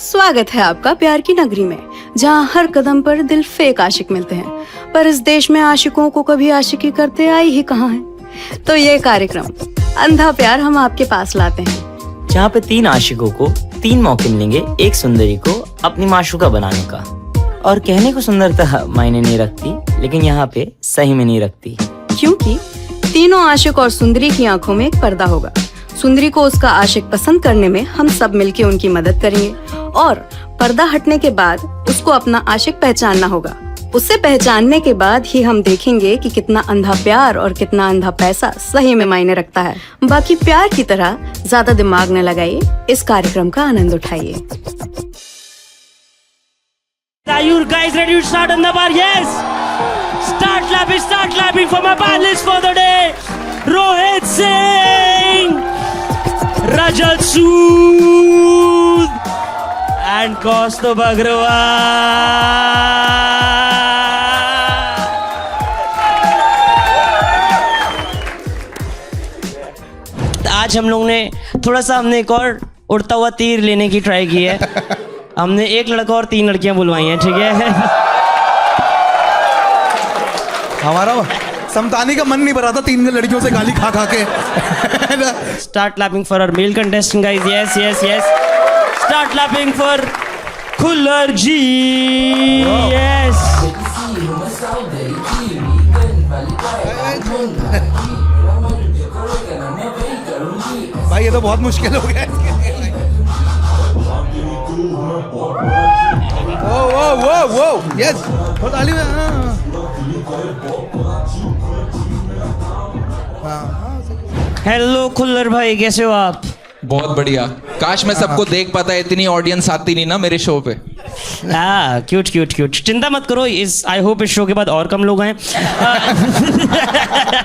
स्वागत है आपका प्यार की नगरी में, जहां हर कदम पर दिल फेक आशिक मिलते हैं। पर इस देश में आशिकों को कभी आशिकी करते आई ही कहाँ है। तो ये कार्यक्रम अंधा प्यार हम आपके पास लाते हैं, जहाँ पे 3 आशिकों को 3 मौके मिलेंगे एक सुंदरी को अपनी माशूका बनाने का। और कहने को सुंदरता मायने नहीं रखती, लेकिन यहाँ पे सही में नहीं रखती, क्योंकि तीनों आशिक और सुंदरी की आंखों में एक पर्दा होगा। सुंदरी को उसका आशिक पसंद करने में हम सब मिलके उनकी मदद करेंगे, और पर्दा हटने के बाद उसको अपना आशिक पहचानना होगा। उसे पहचानने के बाद ही हम देखेंगे कि कितना अंधा प्यार और कितना अंधा पैसा सही में मायने रखता है। बाकी प्यार की तरह ज्यादा दिमाग न लगाइए, इस कार्यक्रम का आनंद उठाइए। Are you guys ready to start on the bar? Yes! Start clapping for my panelists for the day. Rohit Singh, Rajat Sood, and Kaustubh Agrawal. आज हम लोग ने थोड़ा सा हमने एक और उड़ता हुआ तीर लेने की ट्राई की है। हमने एक लड़का और 3 लड़कियां बुलवाई हैं, ठीक है। हमारा समतानी का मन नहीं भरा था 3 लड़कियों से गाली खा खा के। Start clapping for our male contestant, guys. Yes. Start clapping for Khullar ji. Yes. भाई ये तो बहुत मुश्किल हो गया। वो यस ताली में। हेलो खुल्लर भाई, कैसे हो आप? बहुत बढ़िया। काश मैं सबको देख पाता, इतनी ऑडियंस आती नहीं ना मेरे शो पे। क्यूट। चिंता मत करो, इस आई होप इस शो के बाद और कम लोग आए।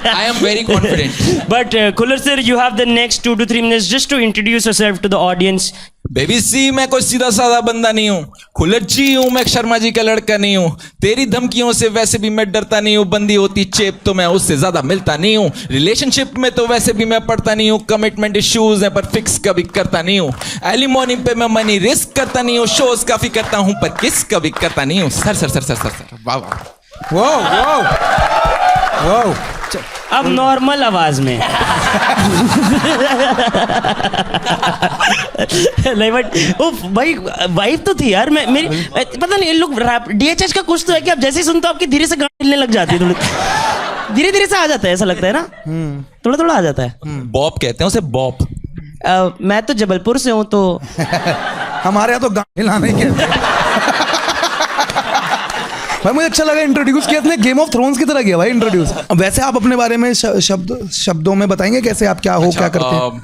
I am very confident. But Khullar sir, you have the next 2 to 3 minutes just to introduce yourself to the audience. Baby सी, मैं कोई सीधा साधा बंदा नहीं हूँ। खुल्लर जी हूँ मैं, शर्मा जी का लड़का नहीं हूँ। तेरी धमकियों से वैसे भी मैं डरता नहीं हूँ। बंदी होती चेप तो मैं उससे ज्यादा मिलता नहीं हूँ। रिलेशनशिप में तो वैसे भी मैं पढ़ता नहीं हूँ। कमिटमेंट इश्यूज है पर फिक्स कभी करता नहीं हूँ। अर्ली मॉर्निंग पे मैं मनी रिस्क करता नहीं हूँ। शोज काफी करता हूँ पर किस कभी करता नहीं हूँ। सर वाह। वो अब नॉर्मल आवाज में। नहीं बट ओ भाई, वाइफ तो थी यार। मेरी पता नहीं, इन लोग डीएचएच का कुछ तो है कि आप जैसे ही सुनते हो आपकी धीरे से गान हिलने लग जाती है। धीरे से आ जाता है, ऐसा लगता है ना। थोड़ा आ जाता है। बॉप कहते हैं उसे, बॉप। मैं तो जबलपुर से हूँ, तो हमारे यहाँ तो गाने हिलाने के। भाई मुझे अच्छा लगा इंट्रोड्यूस किया, गेम ऑफ थ्रोन्स की तरह किया भाई इंट्रोड्यूस। वैसे आप अपने बारे में शब्दों में बताएंगे कैसे आप क्या हो, क्या करते हैं?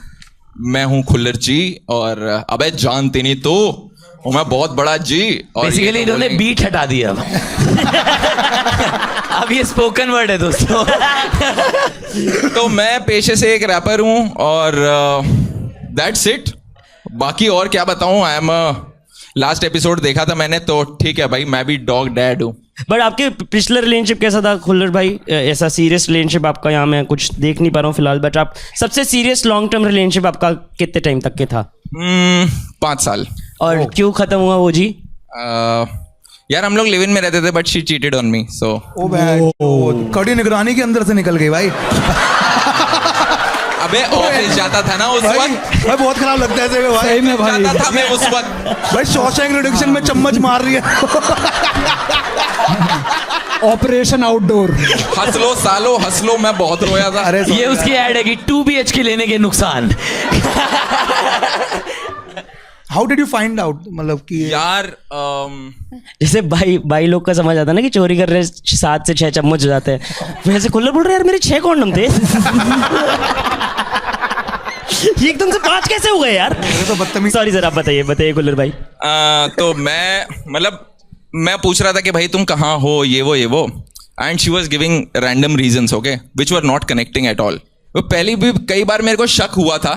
मैं हूँ खुल्लर जी, और अबे जानते नहीं तो मैं बहुत बड़ा जी। और बेसिकली इन्होंने बीट हटा दिया। अब ये स्पोकन वर्ड है दोस्तों। तो मैं पेशे से एक रैपर हूँ, और दैट्स इट। बाकी और क्या बताऊँ। आई एम लास्ट एपिसोड देखा था मैंने, तो ठीक है भाई, मैं भी डॉग डैड हूँ। बट आपके पिछला रिलेशनशिप कैसा था खुल्लर भाई? ऐसा सीरियस रिलेशनशिप आपका यहाँ मैं कुछ देख नहीं पा रहा हूँ फिलहाल, बट आप सबसे सीरियस लॉन्ग टर्म रिलेशनशिप आपका कितने टाइम तक के था? 5 साल। और क्यों खत्म हुआ वो जी? यार हम लोग लिव इन में रहते थे, but she cheated on me, so कड़ी निगरानी के अंदर से निकल गई भाई। अबे ऑफिस जाता था ना उस वक्त। भाई बहुत खराब लगता है ऐसे में भाई। में भाई जाता था मैं उस वक्त। भाई शॉशैंक रिडेम्पशन में चम्मच मार रही है। Operation outdoor. हंस लो सालो, हंस लो। मैं बहुत रोया था। अरे ये उसकी ऐड है कि 2 BHK लेने के नुकसान। How did you find out? मतलब कि यार जैसे भाई लोग का समझ आता है ना कि चोरी कर रहे 7 से 6 चम्मच हो जाते हैं, वैसे खुल्लर बोल रहे यार मेरे 6 कॉन्डम थे। ये एकदम से 5 कैसे हो गए यार? तो बदतमीज। सॉरी सर, आप बताइए खुल्लर भाई। तो मैं पूछ रहा था कि भाई तुम कहाँ हो, ये वो, and she was giving random reasons, okay, which were not connecting at all. वो पहली भी कई बार मेरे को शक हुआ था,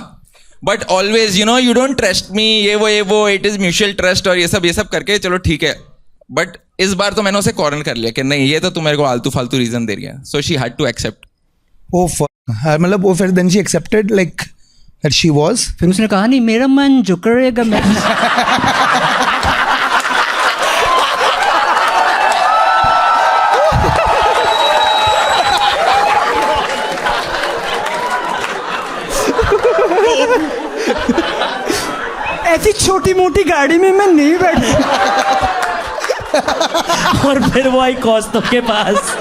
but always you don't trust me, ये वो, इट इज म्यूचुअल ट्रस्ट, और ये सब करके चलो ठीक है। बट इस बार तो मैंने उसे कॉर्नर कर लिया कि नहीं, ये तो तुम मेरे को आलतू फालतू रीजन दे रही है। So she had to accept. मतलब वो फिर then she accepted like that she was. फिर उसने कहा नहीं मेरा मन जो करेगा मैं इतनी मोटी गाड़ी में मैं नहीं बैठ। और फिर वो आई कॉस्तो के पास।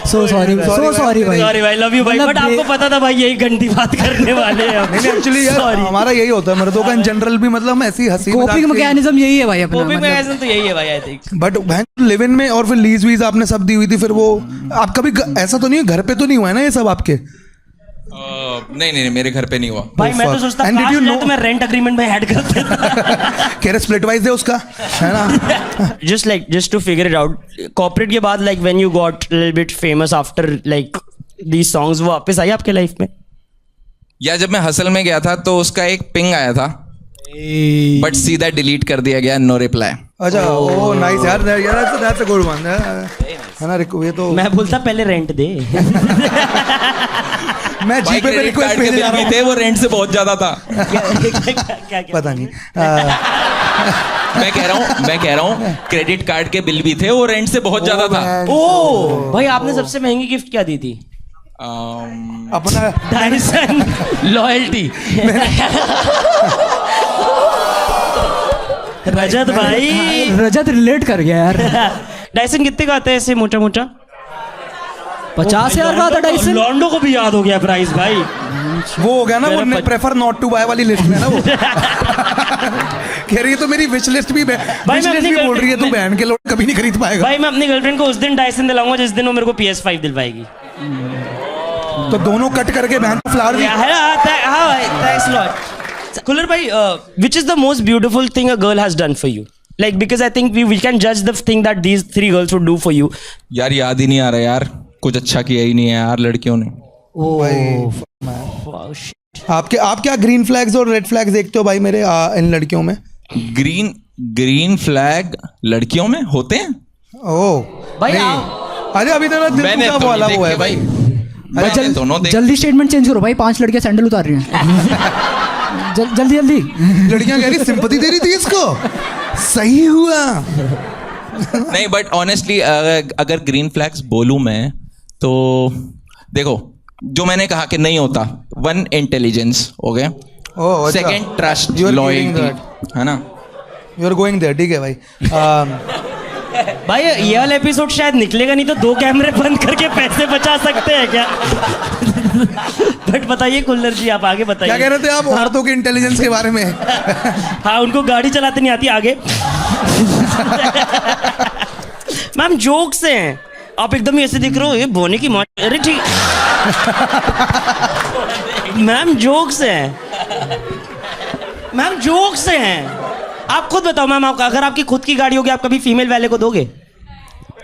सो सॉरी भाई, सॉरी भाई, लव यू भाई, मतलब बट आपको पता था भाई यही घंटी बात करने वाले हैं हम। नहीं एक्चुअली यार Sorry. हमारा यही होता है मर्दों का इन जनरल भी, मतलब हम ऐसी हंसी कोपिंग मैकेनिज्म यही है भाई अपना। Coping मतलब mechanism तो यही है भाई, I think. But live in में और फिर लीज वीज आपने सब दी हुई थी, फिर वो आप कभी ऐसा तो नहीं है घर पे तो नहीं हुआ है ना ये सब आपके? नहीं मेरे घर पे नहीं हुआ। भाई मैं तो सोचता And did you know- तो मैं रेंट एग्रीमेंट में ऐड कर देता। कह रहे स्प्लिट वाइज है उसका, है ना? just to figure it out, corporate के बाद like when you got a little bit famous after like these songs, वो वापस आई आपके लाइफ में? या जब मैं हसल में गया था तो उसका एक पिंग आया था, बट सीधा डिलीट कर दिया गया, नो रिप्लाई। अच्छा ओ नाइस यार, दैट्स अ गुड वन है ना? ये तो मैं बोलता पहले रेंट दे। मैं जीपे पे रिक्वेस्ट भेज रहा हूं। थे वो रेंट से बहुत ज्यादा था। क्या पता नहीं मैं कह रहा हूँ क्रेडिट कार्ड के बिल भी थे, वो रेंट से बहुत ज्यादा था। ओ भाई, आपने सबसे महंगी गिफ्ट क्या दी थी? अपना डायसन। लॉयल्टी। रजत भाई, रजत रिलेट कर गया यार। डायसन कितने का आता है ऐसे मोटा मोटा? 50,000 का आता डायसन। लॉन्डो को भी याद हो गया प्राइस भाई। वो हो गया ना, वो प्रेफर नॉट टू बाय वाली लिस्ट में ना वो। कह रही है तो मेरी विश लिस्ट भी मैं अपनी बोल रही है तू बहन के लोग कभी नहीं खरीद पाएगा। भाई मैं अपनी गर्लफ्रेंड को उस दिन डायसन दिलाऊंगा जिस दिन वो मेरे को PS5 दिलवाएगी। तो दोनों कट करके बहन को फ्लावर भी। Thanks a lot. Kuller bhai, which is the most beautiful thing a girl has done for you? Like, because I think we can judge the thing that these three girls would do for you. यार याद ही नहीं आ रहा यार, कुछ अच्छा किया ही नहीं है यार लड़कियों ने। Wow, shit. आप क्या ग्रीन फ्लैग्स और रेड फ्लैग्स देखते हो भाई मेरे इन लड़कियों में? ग्रीन फ्लैग लड़कियों में होते हैं? ओह भाई अरे अभी तेरा दिल मैंने टूटा तो वाला नहीं वो है देखे भाई। मैंने दोनों देखे। जल्दी स्टेटमेंट चेंज करो भाई, 5 लड़कियां सैंडल उतार रही हैं। जल्दी जल्दी। लड़कियां कह रही सिंपैथी दे रही थी इसको, सही हुआ। नहीं बट ऑनेस्टली अगर ग्रीन फ्लैग्स बोलूं मैं तो देखो, जो मैंने कहा कि नहीं होता, 1 इंटेलिजेंस हो गया, सेकंड ट्रस्ट, लॉयल्टी, है ना? यू आर गोइंग देयर, ठीक है भाई। भाई ये वाला एपिसोड शायद निकलेगा नहीं, तो 2 कैमरे बंद करके पैसे बचा सकते हैं क्या? बट बताइए कुल्लर जी, आप आगे बताइए। क्या कह रहे थे आप औरतों के इंटेलिजेंस के बारे में? हाँ, उनको गाड़ी चलाते नहीं आती। आगे। मैम जोक्स हैं, आप एकदम ही ऐसे दिख रहे हो, ये बोने की मौत। अरे ठीक। मैम जोक्स हैं, मैम जोक्स हैं। आप खुद बताओ मैम, आप अगर आपकी खुद की गाड़ी होगी, आप कभी फीमेल वाले को दोगे?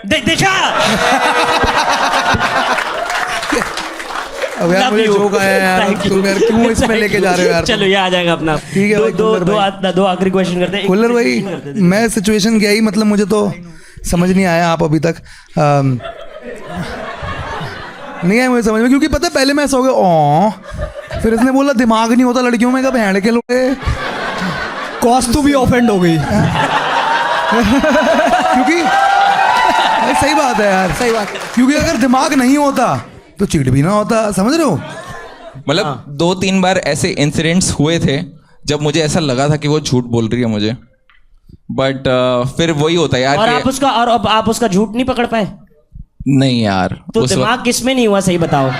देखा? अब यार मुझे जोक आया यार, तुम यार क्यों इसमें लेके जा रहे हो यार? चलो ये आ जाएगा अपना। ठीक है भाई, दो आखिरी क्वेश्चन करते हैं। कुल्लर भाई मैं सिचुएशन क्या ही, मतलब मुझे तो समझ नहीं आया आप अभी तक नहीं आया मुझे समझ में, क्योंकि पता है पहले मैं सो गया ओ, फिर इसने बोला दिमाग नहीं होता लड़कियों में, कब हैंड के लोग कॉस्ट तो भी ऑफेंड हो गई। क्योंकि सही बात है यार, सही बात, क्योंकि अगर दिमाग नहीं होता तो चिढ़ भी ना होता, समझ रहे हो? मतलब 2-3 बार ऐसे इंसिडेंट्स हुए थे जब मुझे ऐसा लगा था कि वो झूठ बोल रही है मुझे, बट फिर वही होता है यार। और आप उसका झूठ नहीं पकड़ पाए? नहीं यार, तो दिमाग किसमें नहीं हुआ, सही बताओ।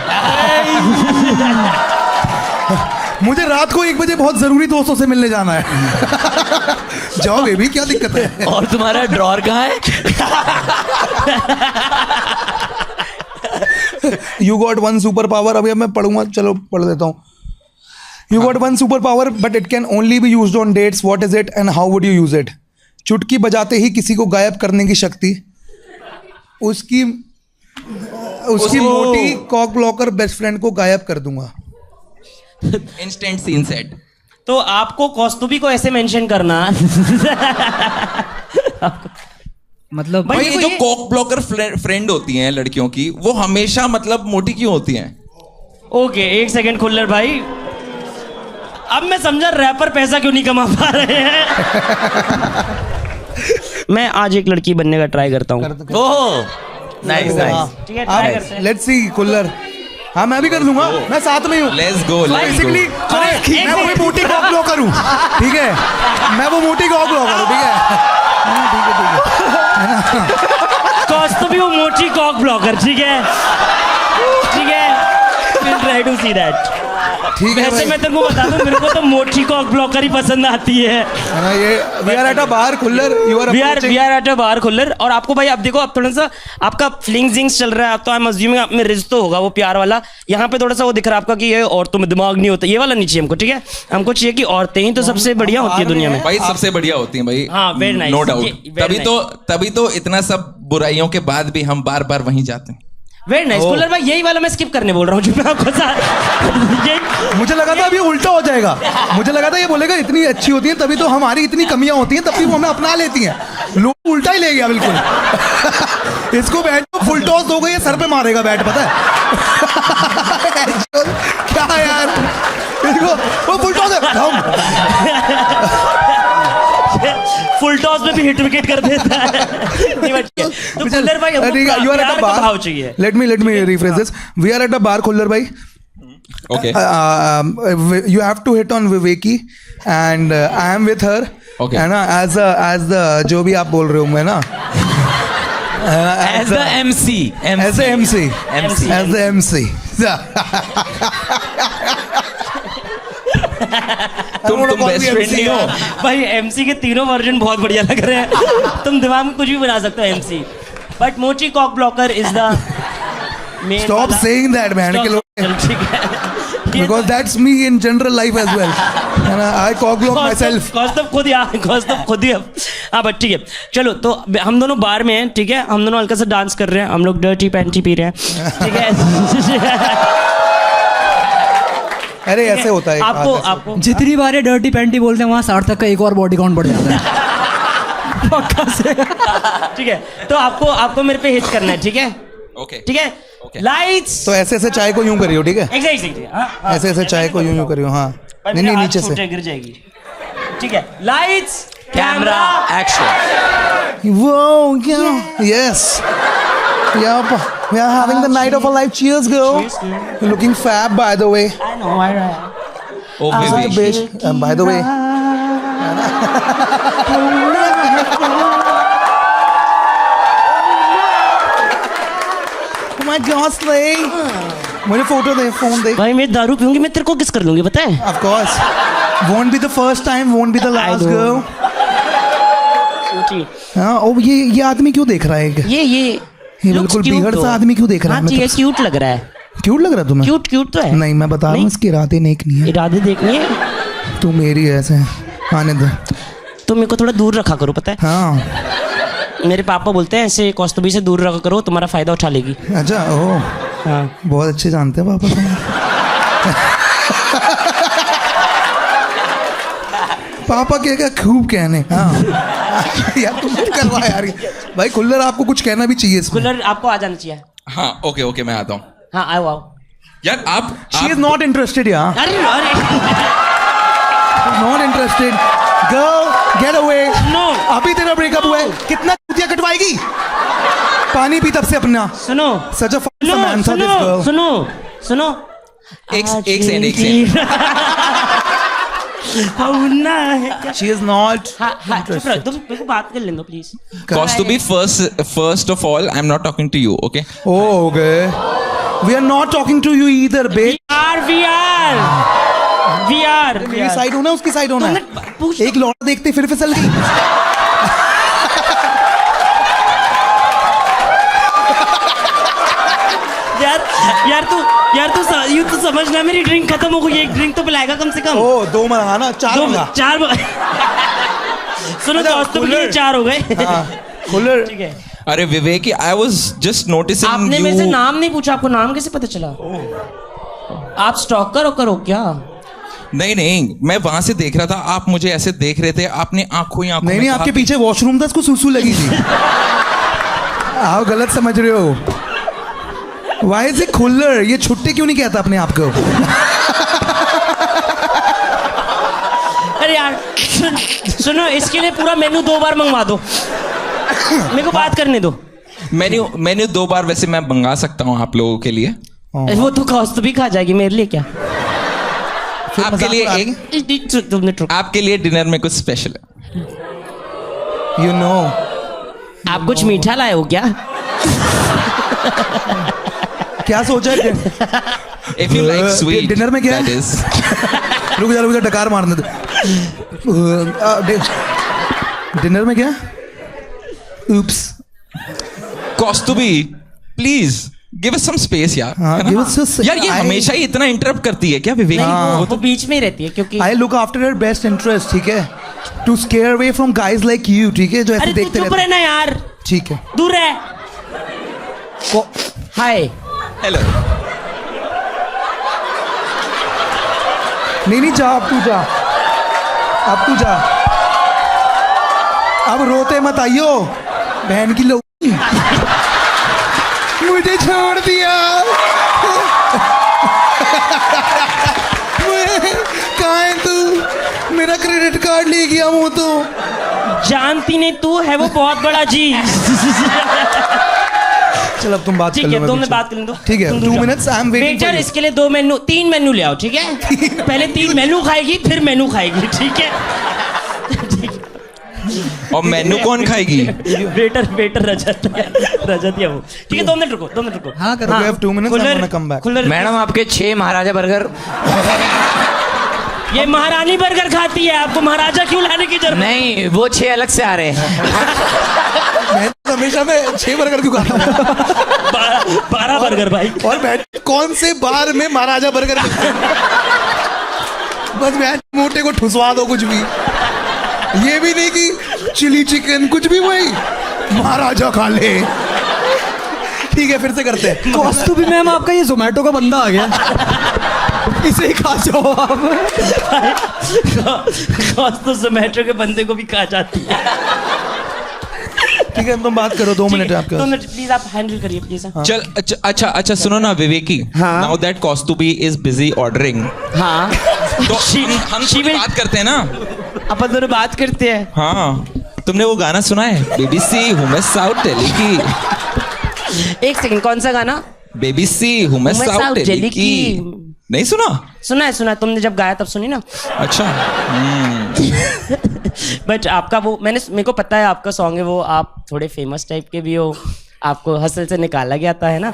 मुझे रात को 1 बजे बहुत जरूरी दोस्तों से मिलने जाना है। जाओ बेबी, क्या दिक्कत है? और तुम्हारा ड्रॉर कहाँ है? You got one super power, अभी अब मैं पढ़ूंगा, चलो पढ़ देता हूँ। You got one super power, but it can only be used on dates. What is it and how would you use it? चुटकी बजाते ही किसी को गायब करने की शक्ति। उसकी मोटी कॉक ब्लॉकर बेस्ट फ्रेंड को गायब कर दूंगा। Instant scene set. तो आपको कौस्तुभी को ऐसे मेंशन करना। मतलब भाई ये जो कॉक ब्लॉकर फ्रेंड होती हैं लड़कियों की, वो हमेशा मतलब मोटी क्यों होती हैं? ओके, 1 सेकंड खुल्लर भाई, अब मैं समझा रैपर पैसा क्यों नहीं कमा पा रहे हैं। मैं आज एक लड़की बनने का ट्राई करता हूँ। Oh nice nice. ठीक है, ट्राई करते हैं। लेट्स सी कुल्लर, हाँ मैं भी कर लूंगा, मैं साथ में हूँ। Let's go, let's go. Basically मैं वो मोटी कॉक ब्लॉकर हूँ, ठीक है, मैं वो मोटी कॉक ब्लॉकर हूँ, ठीक है। हाँ, ठीक है। कौस्तुभ भी वो मोटी कॉक ब्लॉकर, ठीक है, ठीक है, will try to see that. ठीक है वैसे भाई। मैं तुमको बता दूं, मेरे को तो मोटी कॉक ब्लॉकर ही पसंद आती है। हाँ, ये we are at a bar Khullar, you are we are at a bar Khullar. और आपको भाई अब देखो, अब थोड़ा सा आपका फ्लिंग्स चल रहा है, अब तो आई एम अज्यूमिंग आप में रिश्तो होगा वो प्यार वाला। यहाँ पे थोड़ा सा वो दिख रहा है आपका कि ये औरतों में दिमाग नहीं होता, ये वाला नहीं चाहिए हमको, ठीक है। हमको चाहिए कि औरतें ही तो सबसे बढ़िया होती है दुनिया में। भाई सबसे बढ़िया होती हैं भाई। हाँ, very nice. No doubt. ये very तभी तो इतना सब बुराइयों के बाद भी हम बार बार वहीं जाते हैं। वेरी नाइस खुल्लर भाई, यही वाला मैं स्किप करने बोल रहा हूँ जो मैं आपको मुझे लगा था अभी उल्टा हो जाएगा, मुझे लगा था ये बोलेगा इतनी अच्छी होती है तभी तो हमारी इतनी कमियां होती हैं, तब भी वो हमें अपना लेती हैं। लोग उल्टा ही ले गया बिल्कुल। इसको बैट को फुल टॉस दोगे ये सर पे मारेगा बैट, पता है। क्या यार, इसको वो फुल टॉस फुल टॉस में भी हिट विकेट कर देता है। नहीं, but ठीक है। तो खुल्लर भाई हमको यू आर एट प्यार अ का भाव बार, चाहिए। Let me refresh this, we are at a bar Khullar भाई। Okay you have to hit on Viveki and I am with her, Okay. है ना, as the जो भी आप बोल रहे हो मैं ना, As the MC. as the MC, as the MC। तुम बेस्ट फ्रेंड नहीं हो। भाई एमसी के तीनों वर्जन बहुत बढ़िया लग रहे हैं। तुम दिमाग में कुछ भी बना सकते हो एमसी, बट मोची cock blocker is the main. Stop saying that man, के लोग, ठीक है, because that's me in general life as well, है ना, I cock block myself। कौस्तुभ खुद यार, कौस्तुभ खुद ही अब। हाँ बट ठीक है, चलो तो हम दोनों बार में हैं, ठीक है, हम दोनों हल्का सा डांस कर रहे हैं, हम लोग डर्टी पैंटी पी रहे हैं, ठीक है। अरे ऐसे होता है, आपको जितनी बार ये डर्टी पैंटी बोलते हैं वहाँ सार्थक का एक और बॉडी काउंट बढ़ जाता है। पक्का से। ठीक है, तो आपको मेरे पे हिट करना है, ठीक है, ओके ठीक है, लाइट्स। तो ऐसे ऐसे चाय को यूं करियो, ठीक है, एग्जैक्टली, ऐसे ऐसे चाय को यूं करियो, हाँ, नहीं नीचे से, गिर जाएगी, ठीक है, lights Camera action. Whoa, yeah, yes, yep, we are having the night of our life. Cheers, girl. You're looking fab, by the way. I know, I know. Oh Such a baby bitch. By the way, oh my God, Slay. मुझे photo दे, phone दे। भाई मैं दारू पीऊंगी, मैं तेरे को किस कर लूंगी, पता है? Of course, won't be the first time, won't be the last, know. girl. ठीक। हाँ, ओ ये आदमी क्यों देख रहा है? ये बिल्कुल बिगड़ सा आदमी क्यों देख रहा है? हाँ, ठीक है, क्यूट लग रहा है, क्यूट लग रहा है तुम्हें? क्यूट तो है। नहीं, मैं बता रहा हूँ, इसके इरादे नेक नहीं है। इरादे देखनी है तू मेरी है ऐसे, आने दे। तो मेरे को थोड़ा दूर रखा करो, पता है? हाँ, मेरे पापा बोलते हैं ऐसे कौस्तुभी से दूर रखा करो, तुम्हारा फायदा उठा लेगी। अच्छा, ओ हाँ, बहुत अच्छे जानते हैं पापा तुम्हें। पापा क्या खूब कहने। हाँ यार तुम कुछ करवा यार भाई। खुल्लर आपको कुछ कहना भी चाहिए इसमें। खुल्लर आपको आ जाना चाहिए। हाँ ओके मैं आता हूँ हाँ, आओ यार। आप She is not interested यार, अरे not interested। Girl, get away। No। अभी तेरा ब्रेकअप हुआ है, कितना कुतिया कटवाएगी? पानी पी तब से अपना। सुनो Such a fucking man था this girl। सुनो एक सेकंड She is not हाँ, चुप रहो, तुम मेरे को बात कर लेना please. Kaustubi, first of all, I'm not talking to you, okay? Oh, okay। We are not talking to you either, babe। We are। मेरी साइड होना, उसकी साइड होना है। पूछ एक लौड़ा देखते फिर फिसल गई। यार तू समझना, मेरी ड्रिंक खत्म हो गई, एक ड्रिंक तो पिलाएगा कम से कम। ओ, दो मंगाना, चार मंगा। सुनो अच्छा, दोस्तों के लिए 4 हो गए। खुल्लर, ठीक है। अरे विवेक, I was just noticing आपने you। मेरे से नाम नहीं पूछा, आपको नाम कैसे पता चला? आप स्टॉकर करो क्या? नहीं, मैं वहां से देख रहा था, आप मुझे ऐसे देख रहे थे, आपने आंखों में नहीं, कहा आपके कि- पीछे वॉशरूम था, उसको सुसु लगी थी। आप गलत समझ रहे हो। Why is it Khullar? ये छुट्टी क्यों नहीं कहता अपने आप को? अरे यार सुनो, इसके लिए पूरा मेनू 2 बार मंगवा दो, मेरे को बात करने दो। मेन्यू 2 बार वैसे मैं मंगा सकता हूँ आप लोगों के लिए। वो तो कॉस्ट भी खा जाएगी, मेरे लिए क्या? आपके लिए एक तुमने आपके लिए डिनर में कुछ स्पेशल है। You know. आप कुछ मीठा लाए हो क्या? क्या सोचा है? If you like sweet, dinner में क्या that है? is. रुक जा डकार मारने दे। डिनर में क्या? Oops. Kaustubhi, please give us some space यार। हाँ, है ना? give us just- यार ये I- हमेशा ही इतना इंटरप्ट करती है क्या विवेक? वो बीच में ही रहती है क्योंकि I look after her best interest, ठीक है? To scare away from guys like you, ठीक है? जो ऐसे अरे तू देखते चुप रहते हैं। रहना यार, ठीक है। दूर रह। हाय, हेलो। नहीं जा, अब तू जा, अब तू जा, अब रोते मत आइयो, बहन की लो। मुझे छोड़ दिया। कहाँ है तू? मेरा क्रेडिट कार्ड ले गया वो तो। जानती नहीं तू है वो बहुत बड़ा जी। चल अब तुम बात कर ठीक लो, है, मैं तुमने पीछे। बात कर लो। ठीक है, 2 minutes, I am waiting for waiter you. इसके लिए 2 मेनू 3 मेनू ले आओ, ठीक है? पहले 3 मेनू खाएगी फिर मेनू खाएगी, ठीक है? और मेनू कौन खाएगी? वेटर रजत है वो। ठीक है, 2 मिनट रुको, 2 मिनट रुको। हाँ करो, you have 2 minutes, I'm gonna come back. Madam आपके 6 महाराजा बर्गर ये महारानी बर्गर खाती है, आपको महाराजा क्यों लाने की जरूरत? नहीं, वो 6 अलग से आ रहे हैं। मैं हमेशा मैं 6 बर्गर क्यों खाता हूँ? 12 बर्गर भाई। और मैं कौन से बार में महाराजा बर्गर बस मैं मोटे को ठुसवा दो कुछ भी, ये भी नहीं कि चिली चिकन कुछ भी, वही महाराजा खा ले। ठीक है, फिर से करते हैं। कौस्तुभी मैम, आपका ये जोमेटो का बंदा आ गया, इसे ही खा जाओ आप। तो जोमेटो के बंदे को भी खा जाती है। ठीक है, तुम बात करो, 2 मिनट है आपके 2 पास। मिनट प्लीज, आप हैंडल करिए प्लीज। चल अच्छा सुनो ना विवेकी, हाँ। Now that Kaustubhi is busy ordering, हाँ, तो हम थोड़ी बात करते हैं ना। अपन दोनों बात करते हैं। हाँ, तुमने वो गाना सुना है बेबी सी हूँ मैं साउथ दिल्ली की? 1 सेकंड, कौन सा गाना? बेबी सी हूँ मैं साउथ दिल्ली की। नहीं सुना? सुना है, तुमने जब गाया तब सुनी ना। अच्छा। बट आपका वो मेरे को पता है आपका सॉन्ग है वो, आप थोड़े फेमस टाइप के भी हो, आपको हसल से निकाला गया था, है ना?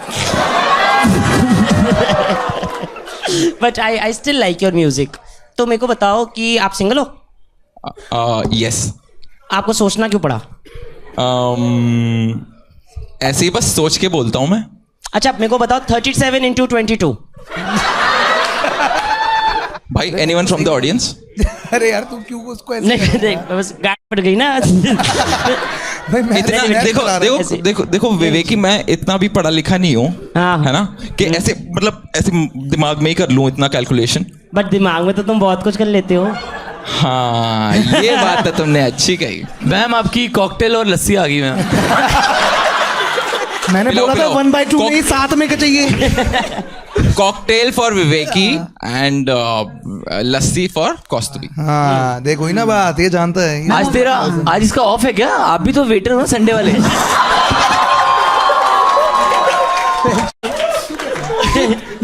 But I still like your music. तो मेरे को बताओ कि आप सिंगल हो? यस। आपको सोचना क्यों पड़ा? ऐसे ही बस सोच के बोलता हूँ मैं। अच्छा, मेरे को बताओ 37 into 22। भाई एनीवन फ्रॉम द ऑडियंस? अरे यार तू क्यों उसको ऐसे नहीं नहीं, बस गाड़ पड़ गई ना। भाई मैं इतना मैं देखो चला रहा देखो ऐसे। देखो देखो विवेकी, मैं इतना भी पढ़ा लिखा नहीं हूँ, हाँ। है ना, कि ऐसे मतलब ऐसे दिमाग में ही कर लूँ इतना कैलकुलेशन। बट दिमाग में तो तुम बहुत कुछ कर लेते हो। हाँ, ये बात तो तुमने अच्छी कही। मैम आपकी कॉकटेल और लस्सी आ गई मैम। मैंने पिलाओ, बोला था पिलाओ। 1/2 नहीं, 7 में का चाहिए। कॉकटेल फॉर विवेकी एंड लस्सी फॉर कौस्तुभी। हाँ देखो ही ना बात, ये जानता है। आज इसका ऑफ है क्या? आप भी तो वेटर हो संडे वाले।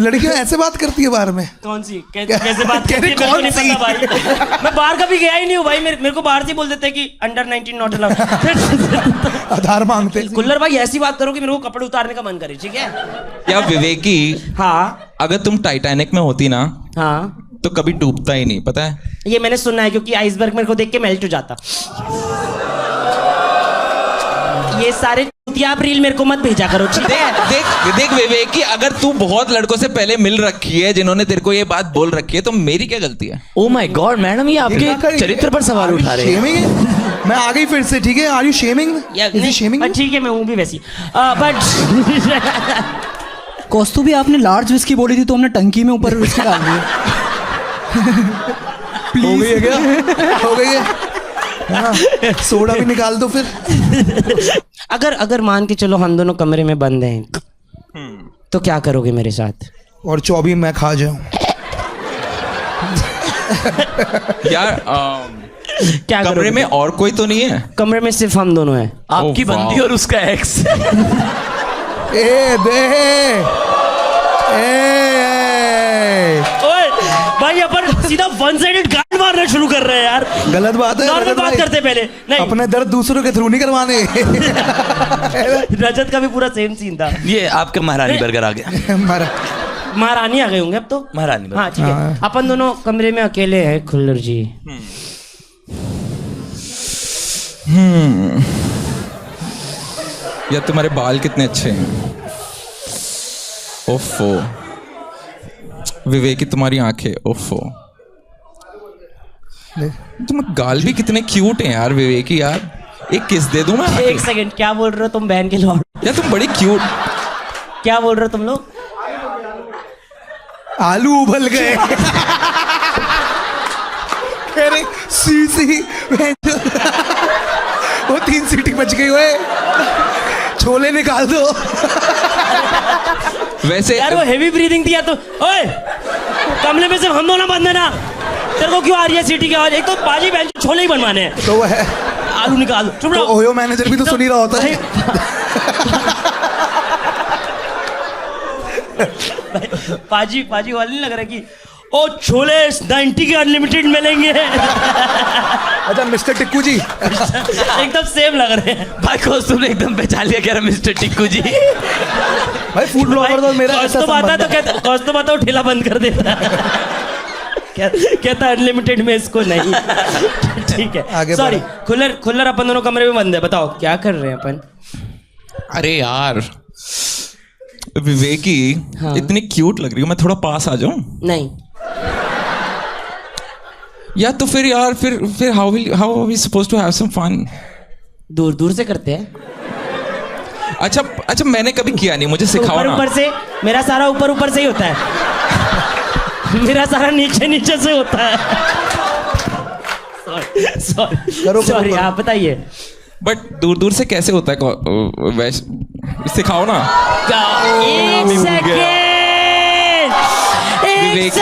लड़कियां ऐसे बात करती है बाहर में? कौन सी कैसे बात कह रहे करती है, मेरे को नहीं कौन पता भाई। मैं बाहर कभी गया ही नहीं हूँ भाई, मेरे को बाहर से बोल देते हैं कि अंडर 19 नॉट अलाउड। आधार मांगते। कुल्लर भाई ऐसी बात करो कि मेरे को कपड़े उतारने का मन करे, ठीक है? क्या विवेकी, हाँ अगर तुम टाइटैनिक में होती ना हाँ, तो कभी डूबता ही नहीं, पता है? ये मैंने सुना है क्योंकि आइसबर्ग मेरे को देख के मेल्ट हो जाता। ये सारे आप रील मेरे को मत भेजा करो, ठीक है? देख विवेकी, अगर तू बहुत लड़कों से पहले मिल रखी है जिन्होंने तेरे को ये बात बोल रखी है, तो मेरी क्या गलती है? ओ माय गॉड मैडम, ये आपके चरित्र पर सवाल उठा रहे हैं। शेमिंग? मैं आ गई फिर से, ठीक है? Are you shaming? Is he shaming? ठीक है, मैं हूँ भी वैसी, बट कौस्तुभी, आपने लार्ज विस्की बोली थी तो हमने टंकी में ऊपर विस्की डाल दी। हो गई है क्या? हो गई है? हाँ, सोडा भी निकाल दो फिर। अगर मान के चलो हम दोनों कमरे में बंद हैं, तो क्या करोगे मेरे साथ? और 24 मैं खा जाऊं? यार क्या कमरे करोगे? में और कोई तो नहीं है? कमरे में सिर्फ हम दोनों हैं। आपकी वाह। बंदी और उसका एक्स। ए बे, ओए भाई अपन सीधा वन साइडेड गांड मारना शुरू कर रहे हैं यार। गलत बात है नॉर्मल रजत बात भाई। करते पहले नहीं। अपने दर्द दूसरों के थ्रू नहीं करवाने। रजत का भी पूरा सेम सीन था। ये आपका महारानी बर्गर आ गया। मारा। महारानी आ गए होंगे अब तो। महारानी हाँ ठीक है। अपन दोनों कमरे में अकेले हैं खुल्लर जी। यार तुम्हारे बाल कितने अच्छे हैं। ओफो विवेकी तुम्हारी आंखें ओफो। तुम गाल भी कितने क्यूट हैं यार विवेकी यार। एक किस दे दूं मैं। एक सेकंड क्या बोल रहे हो तुम बहन के लौट? यार तुम बड़ी क्यूट। क्या बोल रहे हो तुम लोग? आलू उबल गए। अरे सी वो 3 सीटी बच गई। हुए छोले निकाल दो। वैसे यार वो हेवी ब्रीदिंग थी यार। तो ओए कमरे में सिर्फ हम दोनों बंद है ना। तेरे को क्यों आ रही है सीटी की आवाज? एक तो बाजी बहन छोले ही बनवाने हैं। तो वो है आलू निकाल दो। चुप तो रहो। ओयो मैनेजर भी तो सुन ही रहा होता है। पाजी पाजी वाली नहीं लग रहा कि ओ छोले 90 के अनलिमिटेड मिलेंगे। अच्छा मिस्टर टिक्कू जी। एकदम सेम लग रहे हैं। भाई कॉस्ट्यूम ने एकदम पहचान लिया कह रहा मिस्टर टिक्कू जी। भाई फूड ब्लॉगर तो मेरा ऐसा कॉस्ट आता संबंध तो कहता कॉस्ट तो आता वो ठेला बंद कर देता। कहता अनलिमिटेड में इसको नहीं। ठीक है आगे सॉरी। खुल्लर अपन दोनों कमरे में बंद है। बताओ क्या कर रहे हैं अपन? अरे यार विवेकी हाँ। इतनी क्यूट लग रही हो। मैं थोड़ा पास आ जाऊं? नहीं या तो फिर यार फिर how are we supposed to have some fun? दूर दूर से करते हैं। अच्छा मैंने कभी किया नहीं। मुझे सिखाओ ऊपर ना। ऊपर से मेरा सारा ऊपर से ही होता है। मेरा सारा नीचे से होता है। करो, सॉरी करो। आप बताइए। बट दूर से कैसे होता है? सिखाओ ना। एक सेकेंड विवेकी,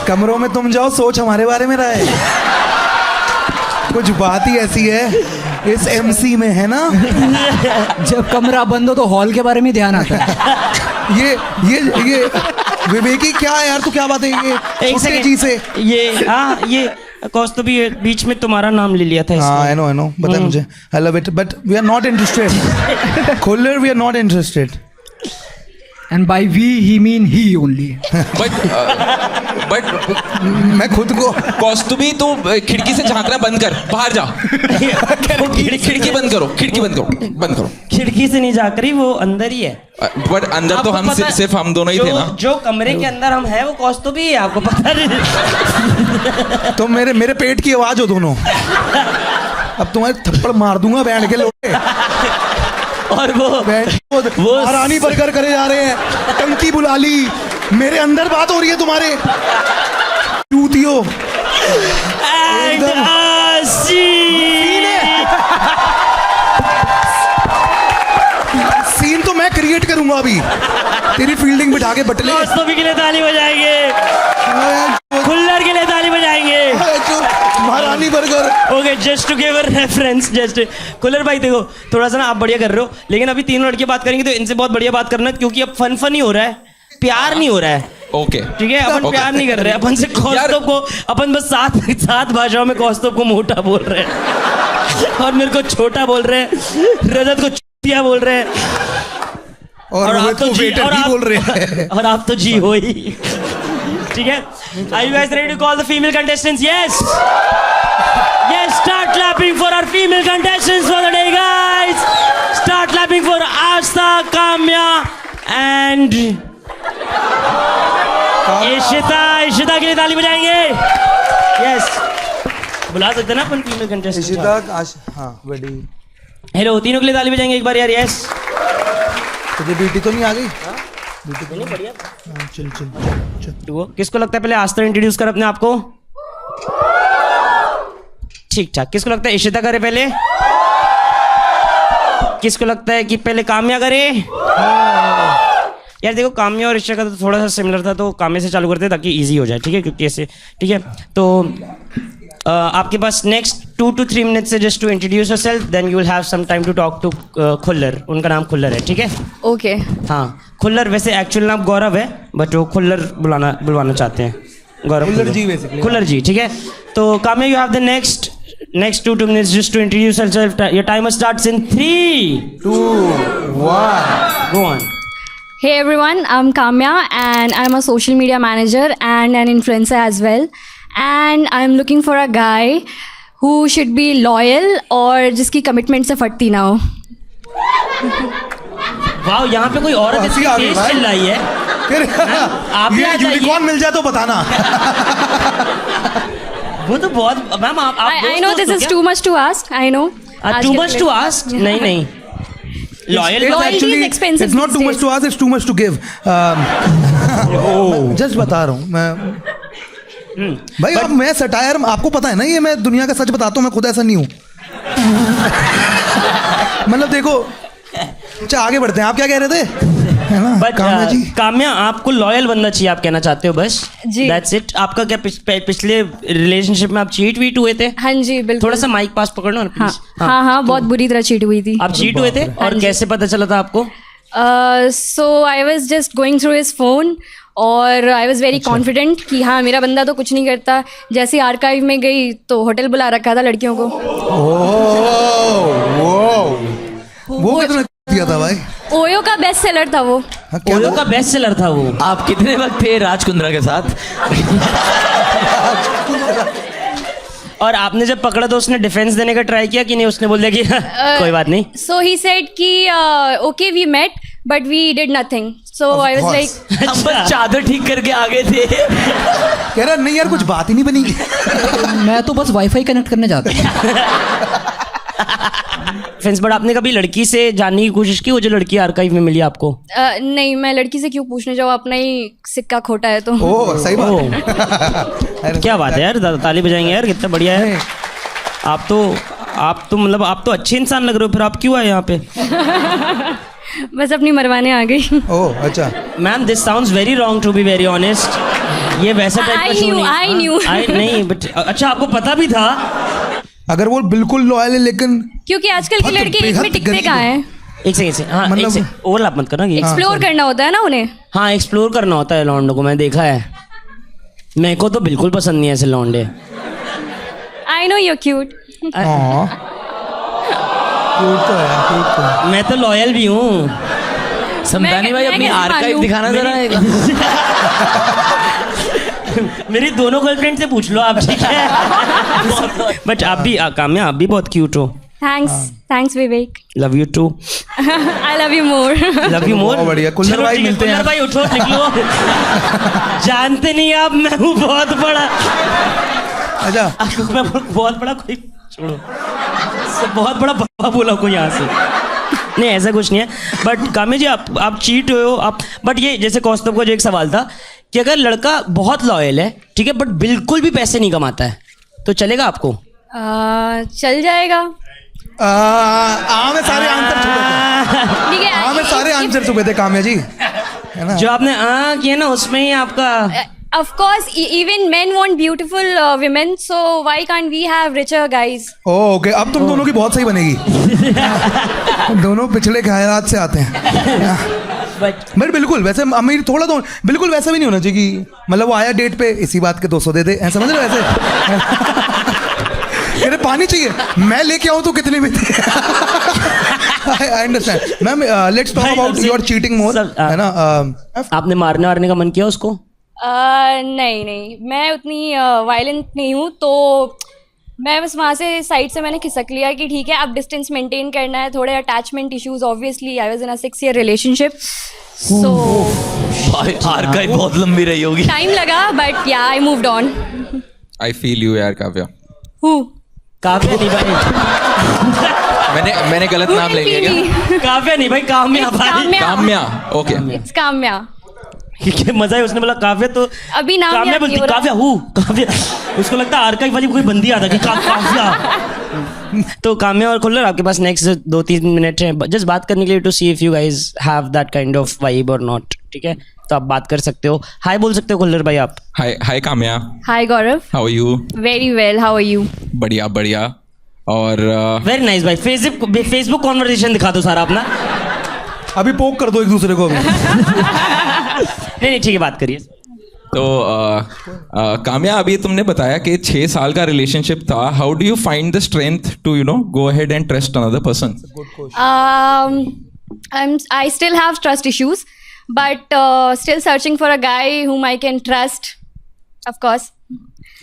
कमरों में तुम जाओ सोच हमारे बारे में रहे। कुछ बात ही ऐसी है इस एमसी में है ना। जब कमरा बंद हो तो हॉल के बारे में ध्यान आता है। ये विवेकी क्या है यार? तू क्या बात है ये एक छुट्टे जी से? ये कॉस्ट तो भी बीच में तुम्हारा नाम ले लिया था हाँ इसने। आई नो बता मुझे। I love it but we are not interested. Khullar we are not interested. And by we he mean he only. But मैं खुद को कौस्तुभी तू खिड़की से झांकना बंद कर। बाहर जा। खिड़की बंद करो। बंद करो। खिड़की से नहीं जाकर ही वो अंदर ही है। बट अंदर तो आपको हम पता है, सिर्फ हम दोनों ही थे ना। जो कमरे के अंदर हम हैं वो कॉस्ट तो भी है। आपको पता नहीं? तो मेरे पेट की आवाज हो दोनों। अब तुम्हारे थप्पड़ मार दूंगा बैंड के लोग। और वो महारानी बर्गर करे जा रहे हैं। टंकी बुला ली। मेरे अंदर बात हो रही है तुम्हारे चूतियों। And a scene. सीन तो मैं क्रिएट करूंगा अभी। तेरी फील्डिंग बिठा के बटले। कौस्तुभी के लिए ताली बजाएंगे। खुल्लर के लिए ताली बजाएंगे। महारानी burger. Okay just to give a reference just Khullar भाई देखो थोड़ा सा ना आप बढ़िया कर रहे हो लेकिन अभी तीनों लड़के बात करेंगे तो इनसे बहुत बढ़िया बात करना क्योंकि अब फन ही हो रहा है। प्यार नहीं हो रहा है। ओके ठीक है अपन प्यार नहीं कर रहे हैं। अपन से कौस्तुभ को अपन बस सात भाषाओं में कौस्तुभ को मोटा बोल रहे हैं और मेरे को छोटा बोल रहे हैं। रजत को चूतिया बोल रहे हैं और आप तो वेटर भी बोल रहे हैं। और आप तो जी हो ही। ठीक है Are you guys ready to call the female contestants? Yes. Yes, start clapping for our female contestants for the day, guys. Start clapping for Asta, Kamya, and Ishita के लिए ताली बजाएंगे। Yes. बुला सकते हैं ना अपन फीमेल कंटेस्टेंट? हाँ बड़ी। हेलो तीनों के लिए ताली बजाएंगे एक बार यार। यस तुझे बीटी तो नहीं आ गई? नहीं बढ़िया। हाँ, चल किसको लगता है पहले आस्था इंट्रोड्यूस कर अपने आप को? ठीक ठाक। किसको लगता है इशिता करे पहले? किसको लगता है कि पहले काम्या करे? यार देखो काम्या और इशिता का तो थोड़ा सा सिमिलर था तो काम्या से चालू करते ताकि इजी हो जाए। ठीक है क्योंकि ऐसे ठीक है तो आपके पास नेक्स्ट 2 to 3 मिनट्स है just to introduce yourself then you will have some time to talk to Khullar. उनका नाम खुल्लर है। ठीक है ओके हाँ खुल्लर वैसे एक्चुअल नाम गौरव है, बट वो खुल्लर बुलवाना चाहते हैं। गौरव खुल्लर जी basically। खुल्लर जी, ठीक है। तो Kamya, you have the next 2 minutes just to introduce yourself. Your timer starts in 3, 2, 1 go on. Hey everyone, I'm Kamya and I'm a social media manager and an influencer as well. And I'm looking for a guy who should be loyal और जिसकी commitment से फटती ना हो. वाह, यहाँ पे कोई औरत हंसी इतनी आ गई तेज भाई। चिल्लाई है। फिर आप भी ये आ जाइए। यूनिकॉर्न मिल जाए तो बताना। वो तो बहुत मैम आप I know this is too much to ask. I know. Too much to ask. नहीं loyal It's Loyalty actually- is expensive It's not these too much days. to ask, it's too much to give. Just बता रहा हूँ मैं भाई। अब मैं satire, आपको पता है ना, ये मैं दुनिया का सच बताता हूँ, मैं खुद ऐसा नहीं हूँ। मतलब देखो, अच्छा आगे बढ़ते हैं। आप क्या कह रहे थे? है ना बट काम्या जी? काम्या, आपको लॉयल बनना चाहिए, आप कहना चाहते हो बस? जी। That's it. आपका क्या पिछले रिलेशनशिप में आप चीट वीट हुए थे? हाँ जी बिल्कुल। थोड़ा सा माइक पास पकड़ना और हाँ प्लीज। हाँ बहुत बुरी तरह चीट हुई थी. आप चीट हुए थे और कैसे पता चला था आपको? So I was just going through his phone और I was very confident कि हाँ मेरा बंदा तो कुछ नहीं करता. जैसे आर्काइव में गई तो होटल बुला रखा था लड़कियों को. वो कितना दिया था भाई? ओयो का बेस्ट सेलर था वो. हाँ, क्या ओयो था? का बेस्ट सेलर था वो। आप कितने वक्त थे राज कुंद्रा के साथ? और आपने जब पकड़ा तो उसने डिफेंस देने का ट्राई किया कि नहीं? उसने बोल दिया कि कोई बात नहीं। So he said कि okay we met but we did nothing. So Of I was course. like हम बस चादर ठीक करके आ गए थे। कह रहा नहीं यार, कुछ बात ही नहीं बनी। मैं तो बस वाईफाई कनेक्ट करने जाता हूँ। फ्रेंड्स, बट आपने कभी लड़की से जानने की कोशिश की, वो जो लड़की आर्काइव में मिली आपको? नहीं मैं लड़की से क्यों पूछने जाऊँ, अपना ही सिक्का खोटा है तो. ओह सही बात है। क्या बात है यार, ताली बजाएंगे यार, कितना बढ़िया है। आप तो मतलब आप तो अच्छे इंसान लग रहे हो, फिर आप क्यों आए यहाँ पे? बस अपनी मरवाने आ गई. ओह अच्छा। Ma'am, this sounds very wrong to be very honest. ये वैसा टाइप का शो नहीं। I knew. नहीं, बट अच्छा आपको पता भी था? अगर वो बिल्कुल लॉयल है लेकिन क्योंकि आजकल की बहुत लड़के एक बेहद में टिकते गंदी कहाँ हैं. एक सेकंड, हाँ मतलब- एक सेकंड, ओवरलैप मत करना। एक्सप्लोर करना होता है ना उन्हें. हाँ, एक्सप्लोर करना होता है लौंडों को, मैं देखा है। मेरे को तो बिल्कुल पसंद नहीं है ऐसे लौंडे। I know you're cute. हाँ क्यूट तो है, क्यूट तो है। मैं तो लॉयल भी हूँ। समदानी भाई मैं अपनी कैसे आर्काइव मानूं? दिखाना जरा एक। मेरी दोनों गर्लफ्रेंड से पूछ लो आप, ठीक है? बट आप भी काम्या, आप भी बहुत क्यूट हो। Thanks Vivek. Love you too. I love you more. Love you more. बहुत बढ़िया। कुल्लर भाई मिलते हैं। कुल्लर भाई उठो, निकलो। जानते नहीं आप, मैं हूँ बहुत बड़ा। अच्छा मैं बहुत बड़ा कोई छोड़ो, बहुत बड़ा बाबा बोला कोई यहाँ से। नहीं ऐसा कुछ नहीं है। बट काम्या जी, आप चीट हुए हो आप। बट ये जैसे कौस्तुभ का जो एक सवाल था कि अगर लड़का बहुत लॉयल है, ठीक है, बट बिल्कुल भी पैसे नहीं कमाता है, तो चलेगा आपको? चल जाएगा. में सारे आंसर छुपे थे। ठीक है. में सारे आंसर छुपे थे काम्या जी, है ना? जो आपने किया ना, उसमें ही आपका। Of course, even men want beautiful women, so why can't we have richer guys? Okay, अब तुम दोनों की बहुत सही बनेगी। दोनों पिछले ख्यालात से आते हैं। बट बिल्कुल वैसे अमीर थोड़ा तो बिल्कुल वैसा भी नहीं होना चाहिए कि मतलब वो आया डेट पे इसी बात के 200 दे दे, ऐसा समझ रहे हो? वैसे पानी चाहिए, मैं लेके आऊँ तो कितने में दे? I understand. Ma'am, let's talk about your cheating more, है ना? आपने मारने वारने का मन किया उसको? नहीं मैं उतनी वायलेंट नहीं हूँ, तो मैं बस वहाँ से साइड से मैंने खिसक लिया कि ठीक है अब डिस्टेंस मेंटेन करना है, थोड़े attachment issues. Obviously I was in a 6-year relationship, so archive बहुत लंबी रही होगी। टाइम लगा बट या I moved on. I feel you यार काव्या। हु काव्या नहीं भाई, मैंने गलत नाम ले लिया क्या? काव्या नहीं भाई, काम्या भाई। काम्या, ओके। इट्स काम्या. क्या मजा है, उसने बोला काव्या तो अभी नाम काव्या याद बोलती, नहीं हो रहा. काव्या हूँ काव्या। उसको लगता है आर्काइव वाली कोई बंदी आता कि काव्या। तो काम्या और खुल्लर, आपके पास नेक्स्ट 2-3 मिनट है जस्ट बात करने के लिए, to see if you guys have that kind of vibe और नॉट, ठीक है? तो आप बात कर सकते हो, हाय बोल सकते हो खुल्लर भाई आप। Hi Kamya, hi Gaurav. How are you? Very well, how are you? बढ़िया बढ़िया। और वेरी नाइस भाई, फेसबुक कॉन्वर्सेशन दिखा दो सारा अपना। अभी पोक कर दो एक दूसरे को अभी। नहीं ठीक है, बात करिए। तो काम्या, अभी तुमने बताया कि 6 साल का रिलेशनशिप था. How do you find the strength to go ahead and trust another person? I still have trust issues, but still searching for a guy whom I can trust, of course.